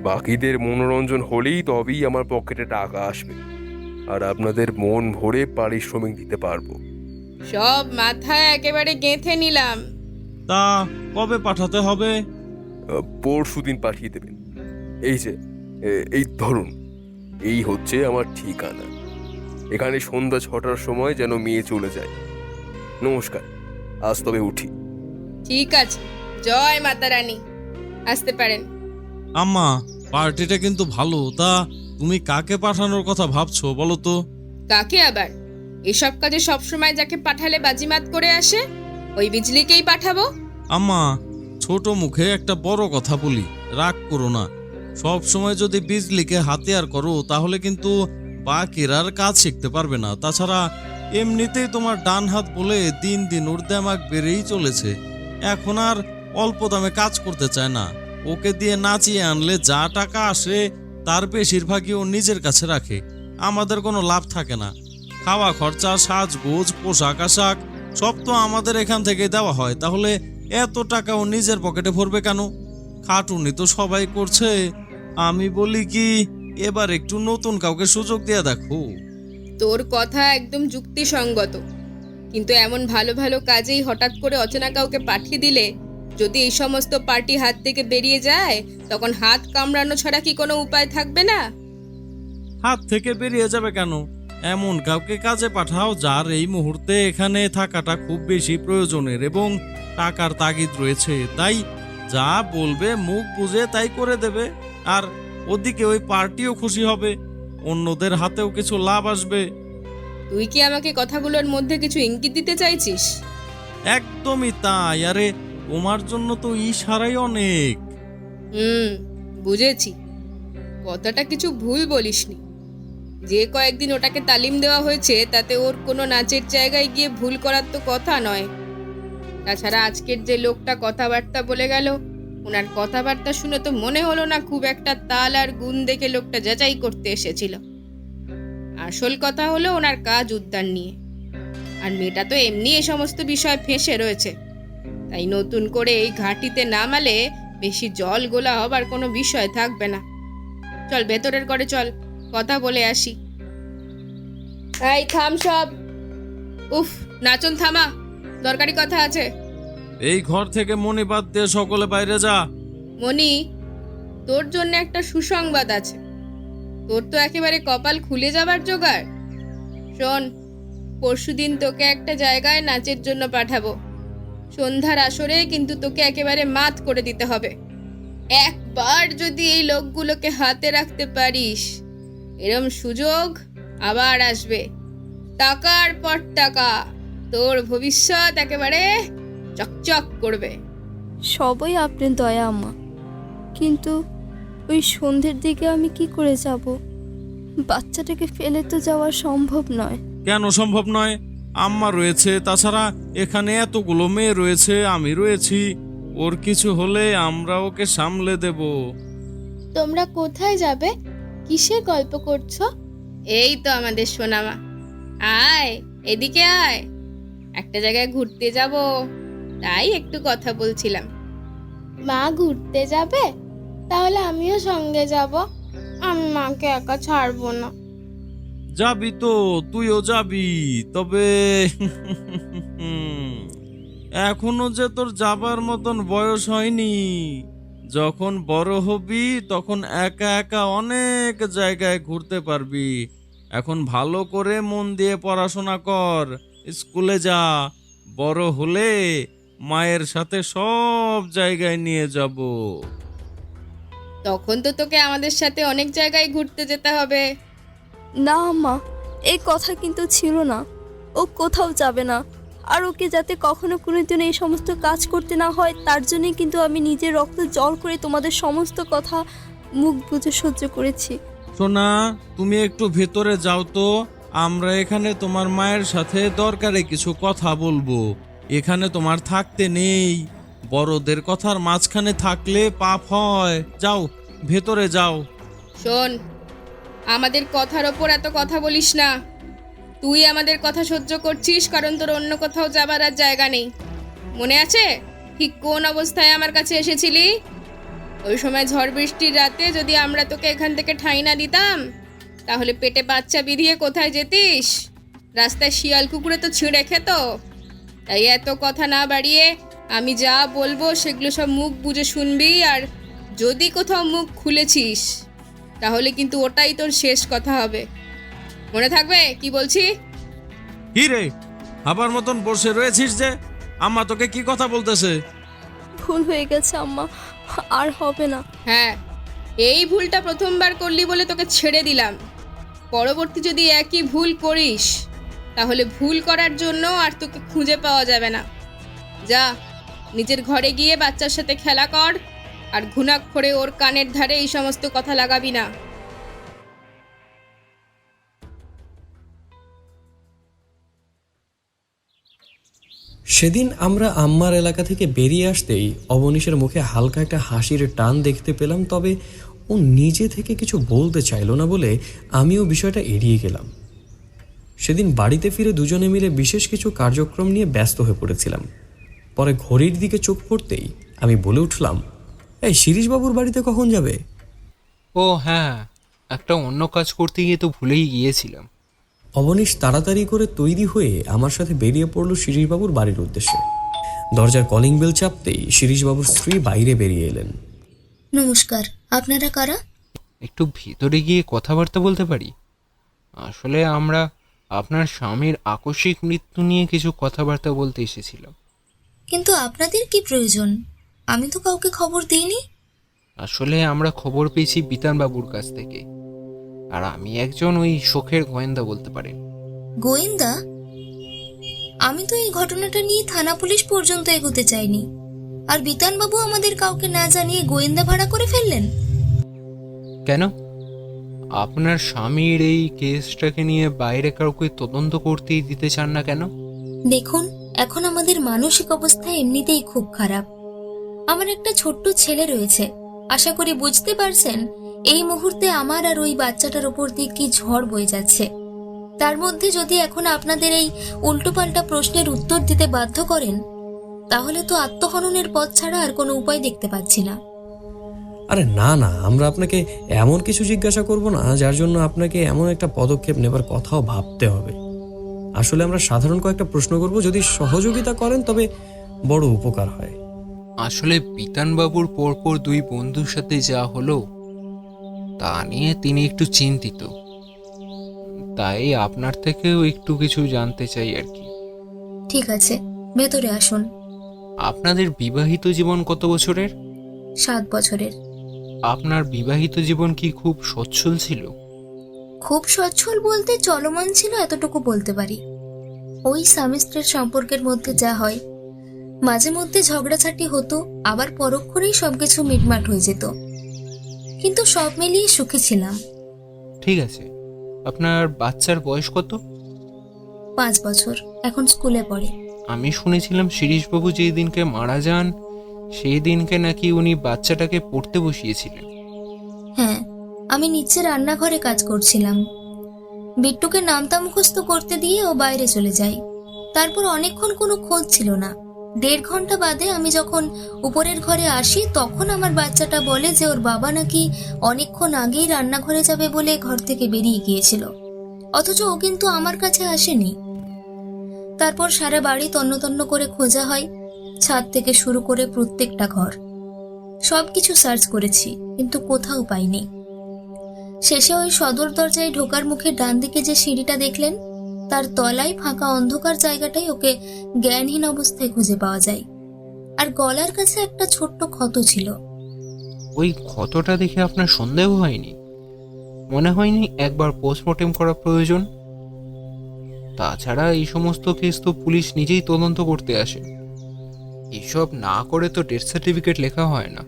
Speaker 7: বাকিদের মনোরঞ্জন হলেই তবেই আমার পকেটে টাকা আসবে, আর আপনাদের মন ভরে পারিশ্রমিক দিতে পারবো।
Speaker 5: সব মাথায় একেবারে গেঁথে নিলাম।
Speaker 2: তা কবে পাঠাতে হবে?
Speaker 7: পরশু দিন পাঠিয়ে দেবেন। এই যে এই ধরুন, এই হচ্ছে আমার ঠিকানা। এখানে সন্ধ্যা 6টার সময় যেন মেয়ে চলে যায়। নমস্কার, আজ তবে উঠি।
Speaker 5: ঠিক আছে, জয় মাতা রানী, আসতে পারেন।
Speaker 2: আম্মা, পার্টিটা কিন্তু ভালো। তা তুমি কাকে পাঠানোর কথা ভাবছো বলো তো?
Speaker 5: কাকে আবার? এসব কাজে সবসময় যাকে পাঠালে বাজিমাত করে আসে, ওই বিজলিকেই পাঠাবো।
Speaker 2: আম্মা, ছোট মুখে একটা বড় কথা বলি, রাগ করো না। সব সময় যদি বিজলিকে হাতিয়ার করো তাহলে কিন্তু বাকিরার কাজ শিখতে পারবে না। তাছাড়া এমনিতেই তোমার ডান হাত বলে দিন দিন ওর দেমাগ বেড়েই চলেছে। এখন আর অল্প দামে কাজ করতে চায় না। ওকে দিয়ে নাচিয়ে আনলে যা টাকা আসে তার বেশিরভাগই ও নিজের কাছে রাখে। আমাদের কোনো লাভ থাকে না। খাওয়া খরচা, সাজগোজ, পোশাক আশাক সব তো আমাদের এখান থেকে দেওয়া হয়। তাহলে এত টাকা ও নিজের পকেটে ভরবে কেন? খাটুনি তো সবাই করছে। আমি বলি কি, এবার একটু নতুন কাউকে সুযোগ দিয়ে দেখো।
Speaker 5: তোর কথা একদম যুক্তিসঙ্গত, কিন্তু এমন ভালো ভালো কাজেই হঠাৎ করে অচেনা কাউকে পাঠিয়ে দিলে যদি এই সমস্ত পার্টি হাত থেকে বেরিয়ে যায়, তখন হাত কামড়ানো ছাড়া কি কোনো উপায় থাকবে না?
Speaker 2: হাত থেকে বেরিয়ে যাবে কেন? এমন কাউকে কাজে পাঠাও যার এই মুহূর্তে এখানে থাকাটা খুব বেশি প্রয়োজনের এবং টাকার তাগিদ রয়েছে। তাই যা বলবে মুখ বুঝে তাই করে দেবে। আর ওদিকে ওই পার্টিও খুশি হবে, অন্যদের হাতেও কিছু লাভ আসবে।
Speaker 5: তুই কি আমাকে কথাগুলোর মধ্যে কিছু ইঙ্গিত দিতে চাইছিস?
Speaker 2: একদমই তাই। আরে তোমার জন্য তো ইশারাই অনেক।
Speaker 5: বুঝেছি। কথাটা কিছু ভুল বলিসনি। যে কয়েকদিন ওটাকে তালিম দেওয়া হয়েছে তাতে ওর কোনো নাচের জায়গায় গিয়ে ভুল করার তো কথা নয়। তাছাড়া আজকের যে লোকটা কথাবার্তা বলে গেল, ওনার কথাবার্তা শুনে তো মনে হলো না খুব একটা তাল আর গুণ দেখে লোকটা যাচাই করতে এসেছিল। আসল কথা হলো ওনার কাজ উদ্যান নিয়ে। আর মেয়েটা তো এমনি এই সমস্ত বিষয় ফেঁসে রয়েছে, তাই নতুন করে এই ঘাটিতে নামালে বেশি জল গোলা হবার কোনো বিষয় থাকবে না। চল ভেতরের ঘরে চল, কথা বলে আসি। এই থাম সব। উফ, নাচন থামা, দরকারি কথা আছে।
Speaker 2: এই ঘর থেকে মনি বাদ দিয়ে সকলে বাইরে যা।
Speaker 5: মনি, তোর জন্য একটা সুসংবাদ আছে। তোর তো একেবারে কপাল খুলে যাবার জোগাড়। শোন, পরশুদিন তোকে একটা জায়গায় নাচের জন্য পাঠাবো। সন্ধ্যার আসরে কিন্তু তোকে একেবারে মাত করে দিতে হবে। একবার যদি এই লোকগুলোকে হাতে রাখতে পারিস, এরম সুযোগ আবার আসবে। টাকার পর টাকা, তোর ভবিষ্যৎ একেবারে চকচক করবে।
Speaker 9: সবই আপনার দয়া আম্মা, কিন্তু ওই সন্ধ্যের দিকে আমি কি করে যাব? বাচ্চাটাকে ফেলে তো যাওয়া সম্ভব নয়।
Speaker 2: কেন সম্ভব নয়? আম্মা রয়েছে, তাছাড়া এখানে এতগুলো মেয়ে রয়েছে, আমি রয়েছি। ওর কিছু হলে আমরা ওকে সামলে দেব।
Speaker 5: তোমরা কোথায় যাবে? কিসের গল্প করছো? এই তো আমাদের সোনামা। আয়, এদিকে আয়। একটা জায়গায় ঘুরতে যাব, তাই একটু কথা বলছিলাম। মা ঘুরতে যাবে? তাহলে আমিও সঙ্গে যাব। আমি মাকে একা ছাড়বো না।
Speaker 2: যাবি তো, তুইও যাবি, তবে এখনো যে তোর যাবার মতন বয়স হয়নি। যখন বড় হবি তখন একা একা অনেক জায়গায় ঘুরতে পারবি। এখন ভালো করে মন দিয়ে পড়াশোনা কর, স্কুলে যা। বড় হলে মায়ের সাথে সব জায়গায় নিয়ে যাব।
Speaker 5: তখন তো তোকে আমাদের সাথে অনেক জায়গায় ঘুরতে যেতে হবে।
Speaker 9: না আম্মা, এই কথা কিন্তু ছিল না। ও কোথাও যাবে না, আর ওকে যাতে কখনো কোনোদিন এই সমস্ত কাজ করতে না হয় তার জন্যই কিন্তু আমি নিজের রক্ত জল করে তোমাদের সমস্ত কথা মুখ বুজে সহ্য করেছি।
Speaker 10: সোনা, তুমি একটু ভেতরে যাও তো, আমরা এখানে তোমার মায়ের সাথে দরকারে কিছু কথা বলবো। এখানে তোমার থাকতে নেই, বড়দের কথার মাঝখানে থাকলে পাপ হয়। যাও, ভেতরে যাও।
Speaker 1: শোন, আমাদের কথার ওপর এত কথা বলিস না। তুই আমাদের কথা সহ্য করছিস কারণ তোর অন্য কোথাও যাবার আর জায়গা নেই। মনে আছে ঠিক কোন অবস্থায় আমার কাছে এসেছিলি? ওই সময় ঝড় বৃষ্টির রাতে যদি আমরা তোকে এখান থেকে ঠাঁই না দিতাম, তাহলে পেটে বাচ্চা বিধিয়ে কোথায় যেতিস? রাস্তায় শিয়াল কুকুরে তো ছিঁড়ে খেত। তাই এত কথা না বাড়িয়ে আমি যা বলবো সেগুলো সব মুখ বুজে শুনবি, আর যদি কোথাও মুখ খুলেছিস তাহলে কিন্তু ওটাই তোর শেষ কথা হবে। মনে থাকবে কি বলছি?
Speaker 10: কি রে, আবার মতন বসে রয়েছিস যে? আম্মা তোকে কি কথা বলতেছে?
Speaker 9: ভুল হয়ে গেছে আম্মা, আর হবে না।
Speaker 1: হ্যাঁ, এই ভুলটা প্রথমবার করলি বলে তোকে ছেড়ে দিলাম। পরবর্তী যদি একই ভুল করিস তাহলে ভুল করার জন্য আর তোকে খুঁজে পাওয়া যাবে না। যা, নিজের ঘরে গিয়ে বাচ্চার সাথে খেলা কর, আর ঘুণাক্ষরে ওর কানের ধারে এই সমস্ত কথা লাগাবি না।
Speaker 4: সেদিন আমরা আম্মার এলাকা থেকে বেরিয়ে আসতেই অবনীশের মুখে হালকা একটা হাসির টান দেখতে পেলাম, তবে ও নিজে থেকে কিছু বলতে চাইল না বলে আমিও বিষয়টা এড়িয়ে গেলাম। সেদিন বাড়িতে ফিরে দুজনে মিলে বিশেষ কিছু কার্যক্রম নিয়ে ব্যস্ত হয়ে পড়েছিলাম। পরে ঘড়ির দিকে চোখ পড়তেই আমি বলে উঠলাম, এই শিরিশবাবুর বাড়িতে কখন যাবে?
Speaker 3: ও হ্যাঁ, একটা অন্য কাজ করতে গিয়ে তো ভুলেই গিয়েছিলাম।
Speaker 4: অবনীশ তাড়াতাড়ি করে তৈরি হয়ে আমার সাথে বেরিয়ে পড়ল শিরিশবাবুর বাড়ির উদ্দেশ্যে। দরজার কলিং বেল চাপতেই শিরিশবাবুর স্ত্রী বাইরে বেরিয়ে এলেন।
Speaker 11: নমস্কার, আপনারা কারা?
Speaker 3: একটু ভিতরে গিয়ে কথাবার্তা বলতে পারি? আসলে আমরা আপনার স্বামীর আকস্মিক মৃত্যু নিয়ে কিছু কথাবার্তা বলতে এসেছিলাম।
Speaker 11: কিন্তু আপনাদের কি প্রয়োজন? আমি তো কাউকে খবর দিইনি।
Speaker 3: আসলে আমরা খবর পেয়েছি বিতানবাবুর কাছ থেকে, আর আমি একজন ওই শোকের গোয়েন্দা বলতে পারেন।
Speaker 11: গোয়েন্দা? আমি তো এই ঘটনাটা নিয়ে থানা পুলিশ পর্যন্ত এগোতে চাইনি, আর বিতানবাবু আমাদের কাউকে না জানিয়ে গোয়েন্দা ভাড়া করে ফেললেন।
Speaker 3: কেন? আপনার স্বামীর এই কেসটাকে নিয়ে বাইরে কাউকে তদন্ত করতেই দিতে চান না কেন?
Speaker 11: দেখুন, এখন আমাদের মানসিক অবস্থা এমনিতেই খুব খারাপ। আমার একটা ছোট্ট ছেলে রয়েছে, আশা করি বুঝতে পারছেন এই মুহূর্তে আমার আর ওই বাচ্চাটার ওপর দিয়ে কি ঝড় বয়ে যাচ্ছে। তার মধ্যে যদি এখন আপনাদের এই উল্টোপাল্টা প্রশ্নের উত্তর দিতে বাধ্য করেন, তাহলে তো আত্মহননের পথ ছাড়া আর কোনো উপায় দেখতে পাচ্ছি না।
Speaker 4: আরে না না, আমরা আপনাকে এমন কিছু জিজ্ঞাসা করব না যার জন্য আপনাকে এমন একটা পদক্ষেপ নেবার কথাও ভাবতে হবে। আসলে আমরা সাধারণ কয়েকটা প্রশ্ন করব, যদি সহযোগিতা করেন তবে বড় উপকার হয়।
Speaker 3: আসলে বিতানবাবুর পরপর দুই বন্ধুর সাথে যা হলো তা নিয়ে তিনি একটু চিন্তিত, তাই আপনার থেকেও একটু কিছু জানতে চাই আর কি।
Speaker 11: ঠিক আছে, ভেতরে আসুন।
Speaker 3: আপনাদের বিবাহিত জীবন কত বছরের?
Speaker 11: 7 বছরের।
Speaker 3: আপনার বিবাহিত জীবন কি খুব সচ্ছল ছিল?
Speaker 11: খুব সচ্ছল বলতে চলমান ছিল এতটুকু বলতে পারি। ওই স্বামী স্ত্রীর সম্পর্কের মধ্যে যা হয়, মাঝে মধ্যে ঝগড়াঝাটি হতো, আবার পরক্ষণেই সবকিছু মিটমাট হয়ে যেত, কিন্তু সব মিলিয়ে সুখী ছিলাম।
Speaker 3: ঠিক আছে, আপনার বাচ্চার বয়স কত?
Speaker 11: 5 বছর, এখন স্কুলে পড়ে।
Speaker 3: আমি শুনেছিলাম শিরিশবাবু যেই দিনকে মারা যান সেই দিনকে নাকি উনি বাচ্চাটাকে পড়তে বসিয়েছিলেন।
Speaker 11: হ্যাঁ, আমি নিচে রান্নাঘরে কাজ করছিলাম। বিট্টুকে নামতা মুখস্থ করতে দিয়ে ও বাইরে চলে যায়। তারপর অনেকক্ষণ কোনো খোঁজ ছিল না। 1.5 ঘন্টা বাদে আমি যখন উপরের ঘরে আসি, তখন আমার বাচ্চাটা বলে যে ওর বাবা নাকি অনেকক্ষণ আগেই রান্নাঘরে যাবে বলে ঘর থেকে বেরিয়ে গিয়েছিল, অথচ ও কিন্তু আমার কাছে আসেনি। তারপর সারা বাড়ি তন্ন করে খোঁজা হয়, ছাদ থেকে শুরু করে প্রত্যেকটা ঘর, সবকিছু সার্চ করেছি, কিন্তু কোথাও পাইনি। শেষে ওই সদর দরজায় ঢোকার মুখে ডান দিকে যে সিঁড়িটা দেখলেন, তার তলায় ফাঁকা অন্ধকার জায়গাটাই ওকে জ্ঞানহীন অবস্থায় খুঁজে পাওয়া যায়, আর গলার কাছে একটা ছোট্ট ক্ষত ছিল।
Speaker 3: ওই ক্ষতটা দেখে আপনার সন্দেহ হয়নি? মনে হয়নি একবার পোস্টমর্টেম করা প্রয়োজন? তাছাড়া এই সমস্ত কেস তো পুলিশ নিজেই তদন্ত করতে আসে, এসব না করে তো ডেথ সার্টিফিকেট লেখা হয় না।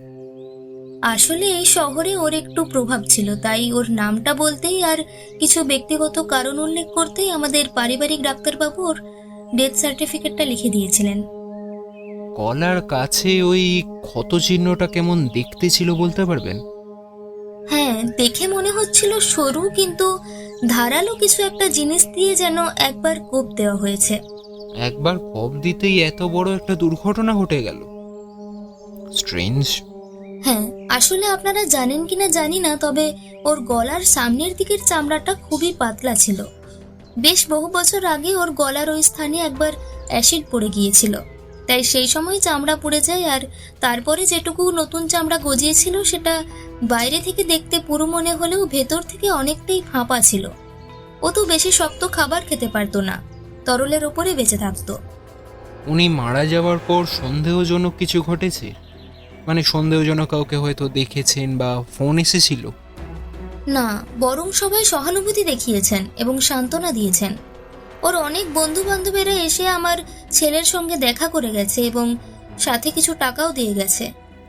Speaker 11: আসলে এই শহরে ওর একটু প্রভাব ছিল, তাই ওর নামটা বলতেই আর কিছু ব্যক্তিগত কারণ উল্লেখ করতেই আমাদের পারিবারিক ডাক্তারবাবু ওর ডেথ সার্টিফিকেটটা লিখে দিয়েছিলেন।
Speaker 3: গলার কাছে ওই ক্ষত চিহ্নটা কেমন দেখতে ছিল বলতে পারবেন?
Speaker 11: হ্যাঁ, দেখে মনে হচ্ছিল সরু, কিন্তু ধারালো কিছু একটা জিনিস দিয়ে যেন একবার কোপ দেওয়া হয়েছে।
Speaker 3: একবার কপ দিতেই এত বড় একটা দুর্ঘটনা ঘটে গেল, স্ট্রেঞ্জ।
Speaker 11: হ্যাঁ, আসলে আপনারা জানেন কিনা জানি না, তবে ওর গলার সামনের দিকের চামড়াটা খুবই পাতলা ছিল। বেশ বহু বছর আগে ওর গলার ওই স্থানে একবার অ্যাসিড পড়ে গিয়েছিল, তাই সেই সময় চামড়া পুড়ে যায়, আর তারপরে যেটুকু নতুন চামড়া গজিয়েছিল সেটা বাইরে থেকে দেখতে পুরো মনে হলেও ভেতর থেকে অনেকটাই ফাঁপা ছিল। ও তো বেশি শক্ত খাবার খেতে পারতো না, তরলের ওপরে বেঁচে থাকতো।
Speaker 3: উনি মারা যাওয়ার পর সন্দেহজনক কিছু ঘটেছে? মানে সন্দেহজনক কাউকে হয়তো দেখেছেন বা ফোন এসেছিল?
Speaker 11: না, বরং সবাই সহানুভূতি দেখিয়েছেন এবং সান্ত্বনা দিয়েছেন। ওর অনেক বন্ধু বান্ধবেরা এসে আমার ছেলের সঙ্গে দেখা করে গেছে এবং সাথে কিছু টাকাও দিয়ে গেছে।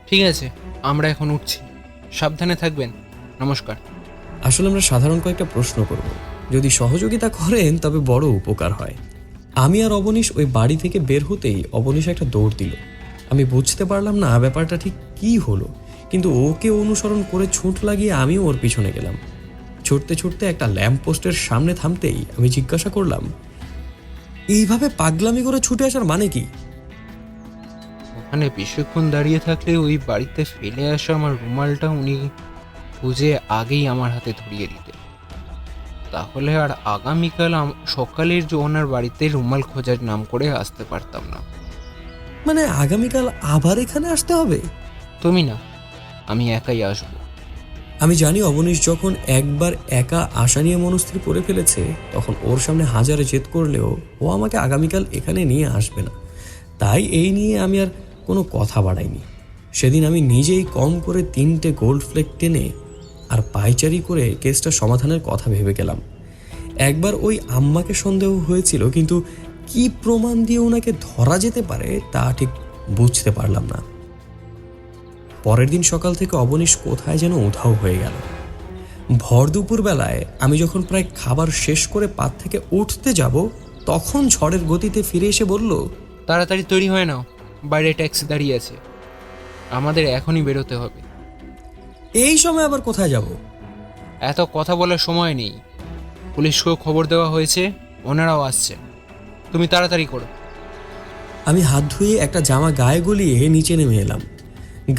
Speaker 3: ঠিক আছে, আমরা এখন উঠছি, সাবধানে থাকবেন, নমস্কার।
Speaker 4: আসলে আমরা সাধারণ কয়েকটা প্রশ্ন করব, যদি সহযোগিতা করেন তবে বড় উপকার হয়। আমি আর অবনীশ ওই বাড়ি থেকে বের হতেই অবনীশ একটা দৌড় দিল। আমি বুঝতে পারলাম না ব্যাপারটা ঠিক কী হলো, কিন্তু ওকে অনুসরণ করে ছুট লাগিয়ে আমিও ওর পিছনে গেলাম। ছুটতে ছুটতে একটা ল্যাম্প পোস্টের সামনে থামতেই আমি জিজ্ঞাসা করলাম, এইভাবে পাগলামি করে ছুটে আসার মানে কি?
Speaker 3: ওখানে বেশিক্ষণ দাঁড়িয়ে থাকলে ওই বাড়িতে ফেলে আসা আমার রুমালটা উনি খুঁজে আগেই আমার হাতে ধরিয়ে দিতেন, তাহলে আর আগামীকাল সকালের ওনার বাড়িতে রুমাল খোঁজার নাম করে আসতে পারতাম না।
Speaker 4: মানে আগামীকাল আবার এখানে আসতে হবে?
Speaker 3: তুমি না, আমি একাই আসবো।
Speaker 4: আমি জানি অবনীশ যখন একবার একা আশা নিয়ে মনস্থির করে ফেলেছে, তখন ওর সামনে হাজারে জেদ করলেও ও আমাকে আগামীকাল এখানে নিয়ে আসবে না। তাই এই নিয়ে আমি আর কোনো কথা বাড়াইনি। সেদিন আমি নিজেই কম করে 3টে গোল্ড ফ্লেক টেনে আর পাইচারি করে কেসটা সমাধানের কথা ভেবে গেলাম। একবার ওই আম্মাকে সন্দেহ হয়েছিল, কিন্তু কি প্রমাণ দিয়ে ওনাকে ধরা যেতে পারে তা ঠিক বুঝতে পারলাম না। পরের দিন সকাল থেকে অবনীশ কোথায় যেন উধাও হয়ে গেল। ভর দুপুর বেলায় আমি যখন প্রায় খাবার শেষ করে পাত থেকে উঠতে যাব, তখন ঝড়ের গতিতে ফিরে এসে বলল,
Speaker 3: তাড়াতাড়ি তৈরি হয় নাও, বাইরে ট্যাক্সি দাঁড়িয়ে আছে, আমাদের এখনই বেরোতে হবে।
Speaker 4: এই সময় আবার কোথায় যাব?
Speaker 3: এত কথা বলার সময় নেই, পুলিশকেও খবর দেওয়া হয়েছে, ওনারাও আসছে, তুমি তাড়াতাড়ি করো।
Speaker 4: আমি হাত ধুয়ে একটা জামা গায়ে গলিয়ে নিচে নেমে এলাম।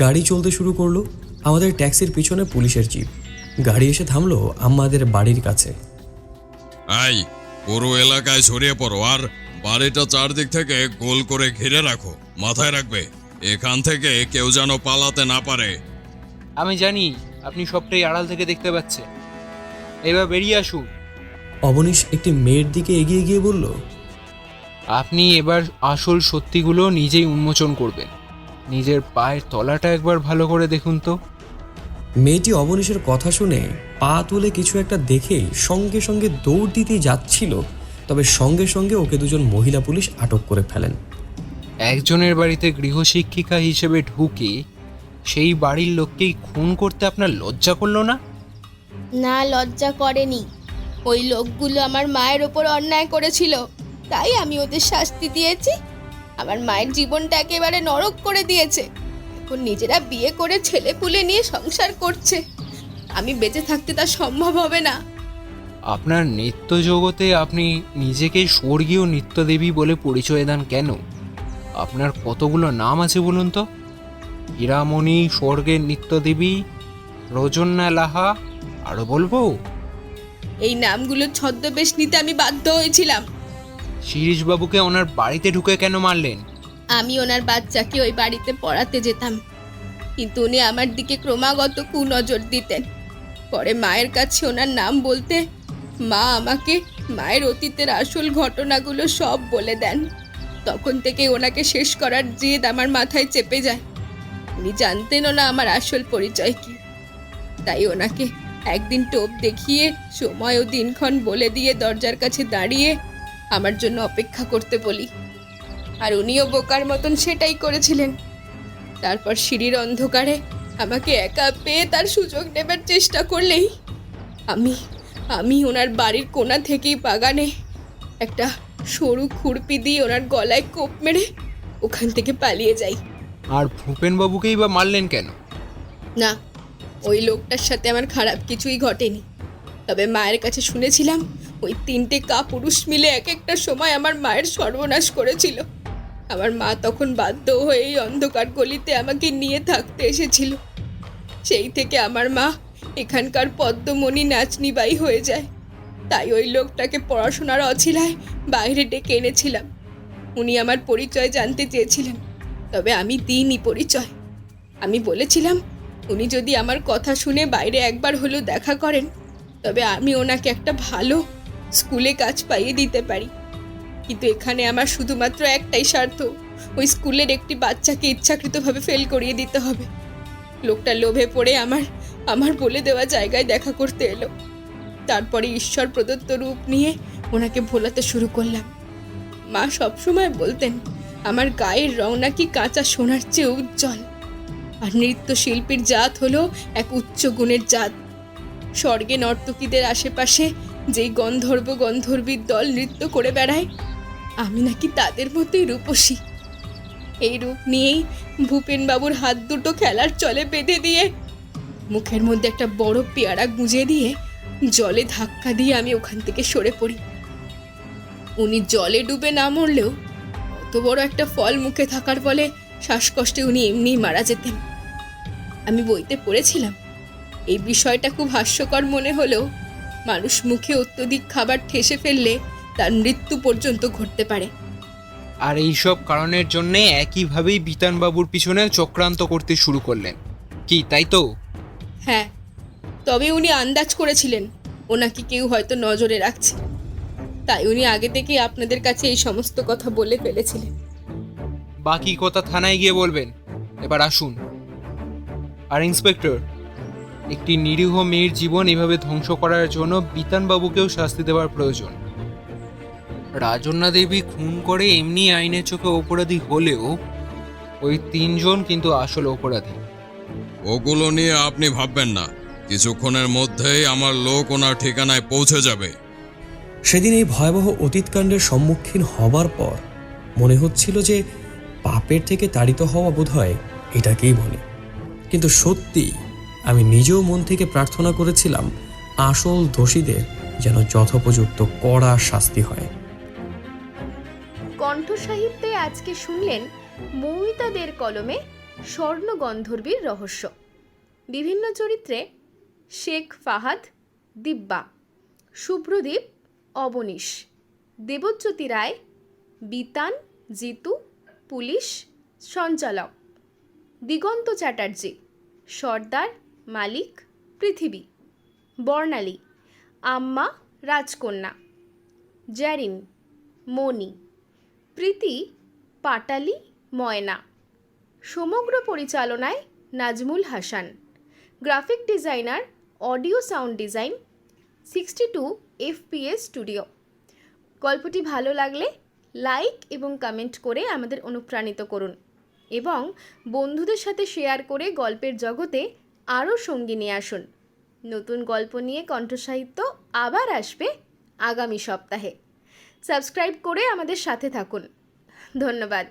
Speaker 4: গাড়ি চলতে শুরু করলো। আমাদের ট্যাক্সির পিছনে পুলিশের জিপ। গাড়ি এসে থামলো আমাদের বাড়ির কাছে।
Speaker 2: এই পুরো এলাকায় ছড়িয়ে পড়ো আর বাড়িটা চারদিক থেকে গোল করে ঘিরে রাখো। মাথায় রাখবে, এখান থেকে কেউ যেন পালাতে না পারে।
Speaker 3: আমি জানি আপনি সবটাই আড়াল থেকে দেখতে পাচ্ছেন, এবার বেরিয়ে আসুন।
Speaker 4: অবনীশ একটি মেয়ের দিকে এগিয়ে গিয়ে বলল,
Speaker 3: আপনি এবার আসল সত্যিগুলো নিজেই উন্মোচন করবেন, নিজের পায়ের তলাটা একবার ভালো করে দেখুন তো।
Speaker 4: মেয়েটি অবনীশের কথা শুনে পা তুলে কিছু একটা দেখেই সঙ্গে সঙ্গে দৌড় দিতে যাচ্ছিল, তবে সঙ্গে সঙ্গে ওকে দুজন মহিলা পুলিশ আটক করে ফেলেন।
Speaker 3: একজনের বাড়িতে গৃহশিক্ষিকা হিসেবে ঢুকে সেই বাড়ির লোককেই খুন করতে আপনার লজ্জা করলো না?
Speaker 5: না, লজ্জা করেনি। ওই লোকগুলো আমার মায়ের ওপর অন্যায় করেছিল, তাই আমি ওদের শাস্তি দিয়েছি। আমার মায়ের জীবনটা একেবারে নরক করে দিয়েছে। এখন নিজেরা বিয়ে করে ছেলেপুলে নিয়ে সংসার করছে। আমি বেঁচে থাকতে তা সম্ভব হবে না।
Speaker 3: আপনার নৃত্য জগতে আপনি নিজেকে স্বর্গীয় নৃত্যদেবী বলে পরিচয় দেন কেন? আপনার কতগুলো নাম আছে বলুন তো? হীরামণি, স্বর্গের নৃত্যদেবী, রজন্যা লাহা, আরো বলবো?
Speaker 5: এই নামগুলো ছদ্মবেশ নিতে আমি বাধ্য হয়েছিলাম।
Speaker 3: শিরিশবাবুকে ওনার বাড়িতে ঢুকে কেন মারলেন?
Speaker 5: আমি ওনার বাচ্চাকে ওই বাড়িতে পড়াতে যেতাম, কিন্তু উনি আমার দিকে ক্রমাগত কুনজর দিতেন। পরে মায়ের কাছে ওনার নাম বলতে মা আমাকে মায়ের অতীতের আসল ঘটনাগুলো সব বলে দেন। তখন থেকে ওনাকে শেষ করার জেদ আমার মাথায় চেপে যায়। উনি জানতেনও না আমার আসল পরিচয় কি। তাই ওনাকে একদিন টোপ দেখিয়ে সময় ও দিনক্ষণ বলে দিয়ে দরজার কাছে দাঁড়িয়ে আমার জন্য অপেক্ষা করতে বলি, আর উনিও বোকার মতন সেটাই করেছিলেন। তারপর সিঁড়ির অন্ধকারে আমাকে একা পেয়ে তার সুযোগ নেবার চেষ্টা করলেই আমি ওনার বাড়ির কোণা থেকেই বাগানে একটা সরু খুরপি দিয়ে ওনার গলায় কোপ মেরে ওখান থেকে পালিয়ে যাই।
Speaker 3: আর ভূপেনবাবুকেই বা মারলেন কেন?
Speaker 5: না, ওই লোকটার সাথে আমার খারাপ কিছুই ঘটেনি। তবে মায়ের কাছে শুনেছিলাম ওই 3টে কাপুরুষ মিলে এক একটা সময় আমার মায়ের সর্বনাশ করেছিল। আমার মা তখন বাধ্য হয়ে এই অন্ধকার গলিতে আমাকে নিয়ে থাকতে এসেছিল। সেই থেকে আমার মা এখানকার পদ্মমণি নাচনিবাই হয়ে যায়। তাই ওই লোকটাকে পড়াশোনার অছিলায় বাইরে ডেকে এনেছিলাম। উনি আমার পরিচয় জানতে চেয়েছিলেন, তবে আমি দিইনি পরিচয়। আমি বলেছিলাম উনি যদি আমার কথা শুনে বাইরে একবার হলেও দেখা করেন, তবে আমি ওনাকে একটা ভালো স্কুলে কাজ পাইয়ে দিতে পারি। কিন্তু এখানে আমার শুধুমাত্র একটাই স্বার্থ, ওই স্কুলের একটি বাচ্চাকে ইচ্ছাকৃতভাবে ফেল করিয়ে দিতে হবে। লোকটা লোভে পড়ে আমার বলে দেওয়া জায়গায় দেখা করতে এলো। তারপরে ঈশ্বর প্রদত্ত রূপ নিয়ে ওনাকে ভোলাতে শুরু করলাম। মা সবসময় বলতেন আমার গায়ের রং নাকি কাঁচা সোনার চেয়ে উজ্জ্বল, আর নৃত্যশিল্পীর জাত হলো এক উচ্চ গুণের জাত। স্বর্গে নর্তকীদের আশেপাশে যেই গন্ধর্ব গন্ধর্বীর দল নৃত্য করে বেড়ায়, আমি নাকি তাদের মতোই রূপসী। এই রূপ নিয়েই ভূপেনবাবুর হাত দুটো খেলার চলে বেঁধে দিয়ে মুখের মধ্যে একটা বড় পেয়ারা গুঁজে দিয়ে জলে ধাক্কা দিয়ে আমি ওখান থেকে সরে পড়ি। উনি জলে ডুবে না মরলেও অত বড় একটা ফল মুখে থাকার ফলে শ্বাসকষ্টে উনি এমনিই মারা যেতেন। আমি বইতে পড়েছিলাম, এই বিষয়টা খুব হাস্যকর মনে হলেও মানুষ মুখে অত্যধিক খাবার ঠেসে ফেললে তার মৃত্যু পর্যন্ত ঘটতে পারে।
Speaker 3: আর এইসব কারণের জন্যে একইভাবেই বিতানবাবুর পিছনে চক্রান্ত করতে শুরু করলেন, কি তাই তো?
Speaker 5: হ্যাঁ, তবে উনি আন্দাজ করেছিলেন ওনাকে কেউ হয়তো নজরে রাখছে, তাই উনি আগে থেকেই আপনাদের কাছে এই সমস্ত কথা বলে ফেলেছিলেন।
Speaker 3: বাকি কথা থানায় গিয়ে বলবেন। এবার আসুন। আর ইন্সপেক্টর, একটি নিরীহ মেয়ের জীবন এভাবে ধ্বংস করার জন্য বিতানবাবুকেও শাস্তি দেওয়ার প্রয়োজন। রাজন্যা দেবী খুন করে এমনি আইনের চোখে অপরাধী হলেও ওই 3 জন কিন্তু আসল অপরাধী।
Speaker 2: ওগুলো নিয়ে আপনি ভাববেন না, কিছুক্ষণের মধ্যেই আমার লোক ওনার ঠিকানায় পৌঁছে যাবে।
Speaker 4: সেদিন এই ভয়াবহ অতীতকাণ্ডের সম্মুখীন হবার পর মনে হচ্ছিল যে পাপের থেকে তাড়িত হওয়া বোধহয় এটাকেই বলে। কিন্তু সত্যি আমি নিজেও মন থেকে প্রার্থনা করেছিলাম আসল দোষীদের যেন যথোপযুক্ত কড়া শাস্তি হয়।
Speaker 1: কণ্ঠ সাহিত্যে আজকে শুনলেন মৌমিতাদের কলমে স্বর্ণ গন্ধর্বীর রহস্য। বিভিন্ন চরিত্রে শেখ ফাহাদ, দিব্যা, শুভ্রদীপ, অবনীশ, দেবজ্যোতি রায়, বিতান, জিতু, পুলিশ, সঞ্চালক, দিগন্ত চ্যাটার্জি, সর্দার, মালিক, পৃথিবী, বর্ণালী, আম্মা, রাজকন্যা, জ্যারিন, মণি, প্রীতি, পাটালি, ময়না। সমগ্র পরিচালনায় Nazmul Hasan. Graphic designer, audio sound design 62 FPS studio. গল্পটি ভালো লাগলে লাইক এবং কমেন্ট করে আমাদের অনুপ্রাণিত করুন এবং বন্ধুদের সাথে শেয়ার করে গল্পের জগতে আরও সঙ্গী নিয়ে আসুন। নতুন গল্প নিয়ে কণ্ঠসাহিত্য আবার আসবে আগামী সপ্তাহে। সাবস্ক্রাইব করে আমাদের সাথে থাকুন। ধন্যবাদ।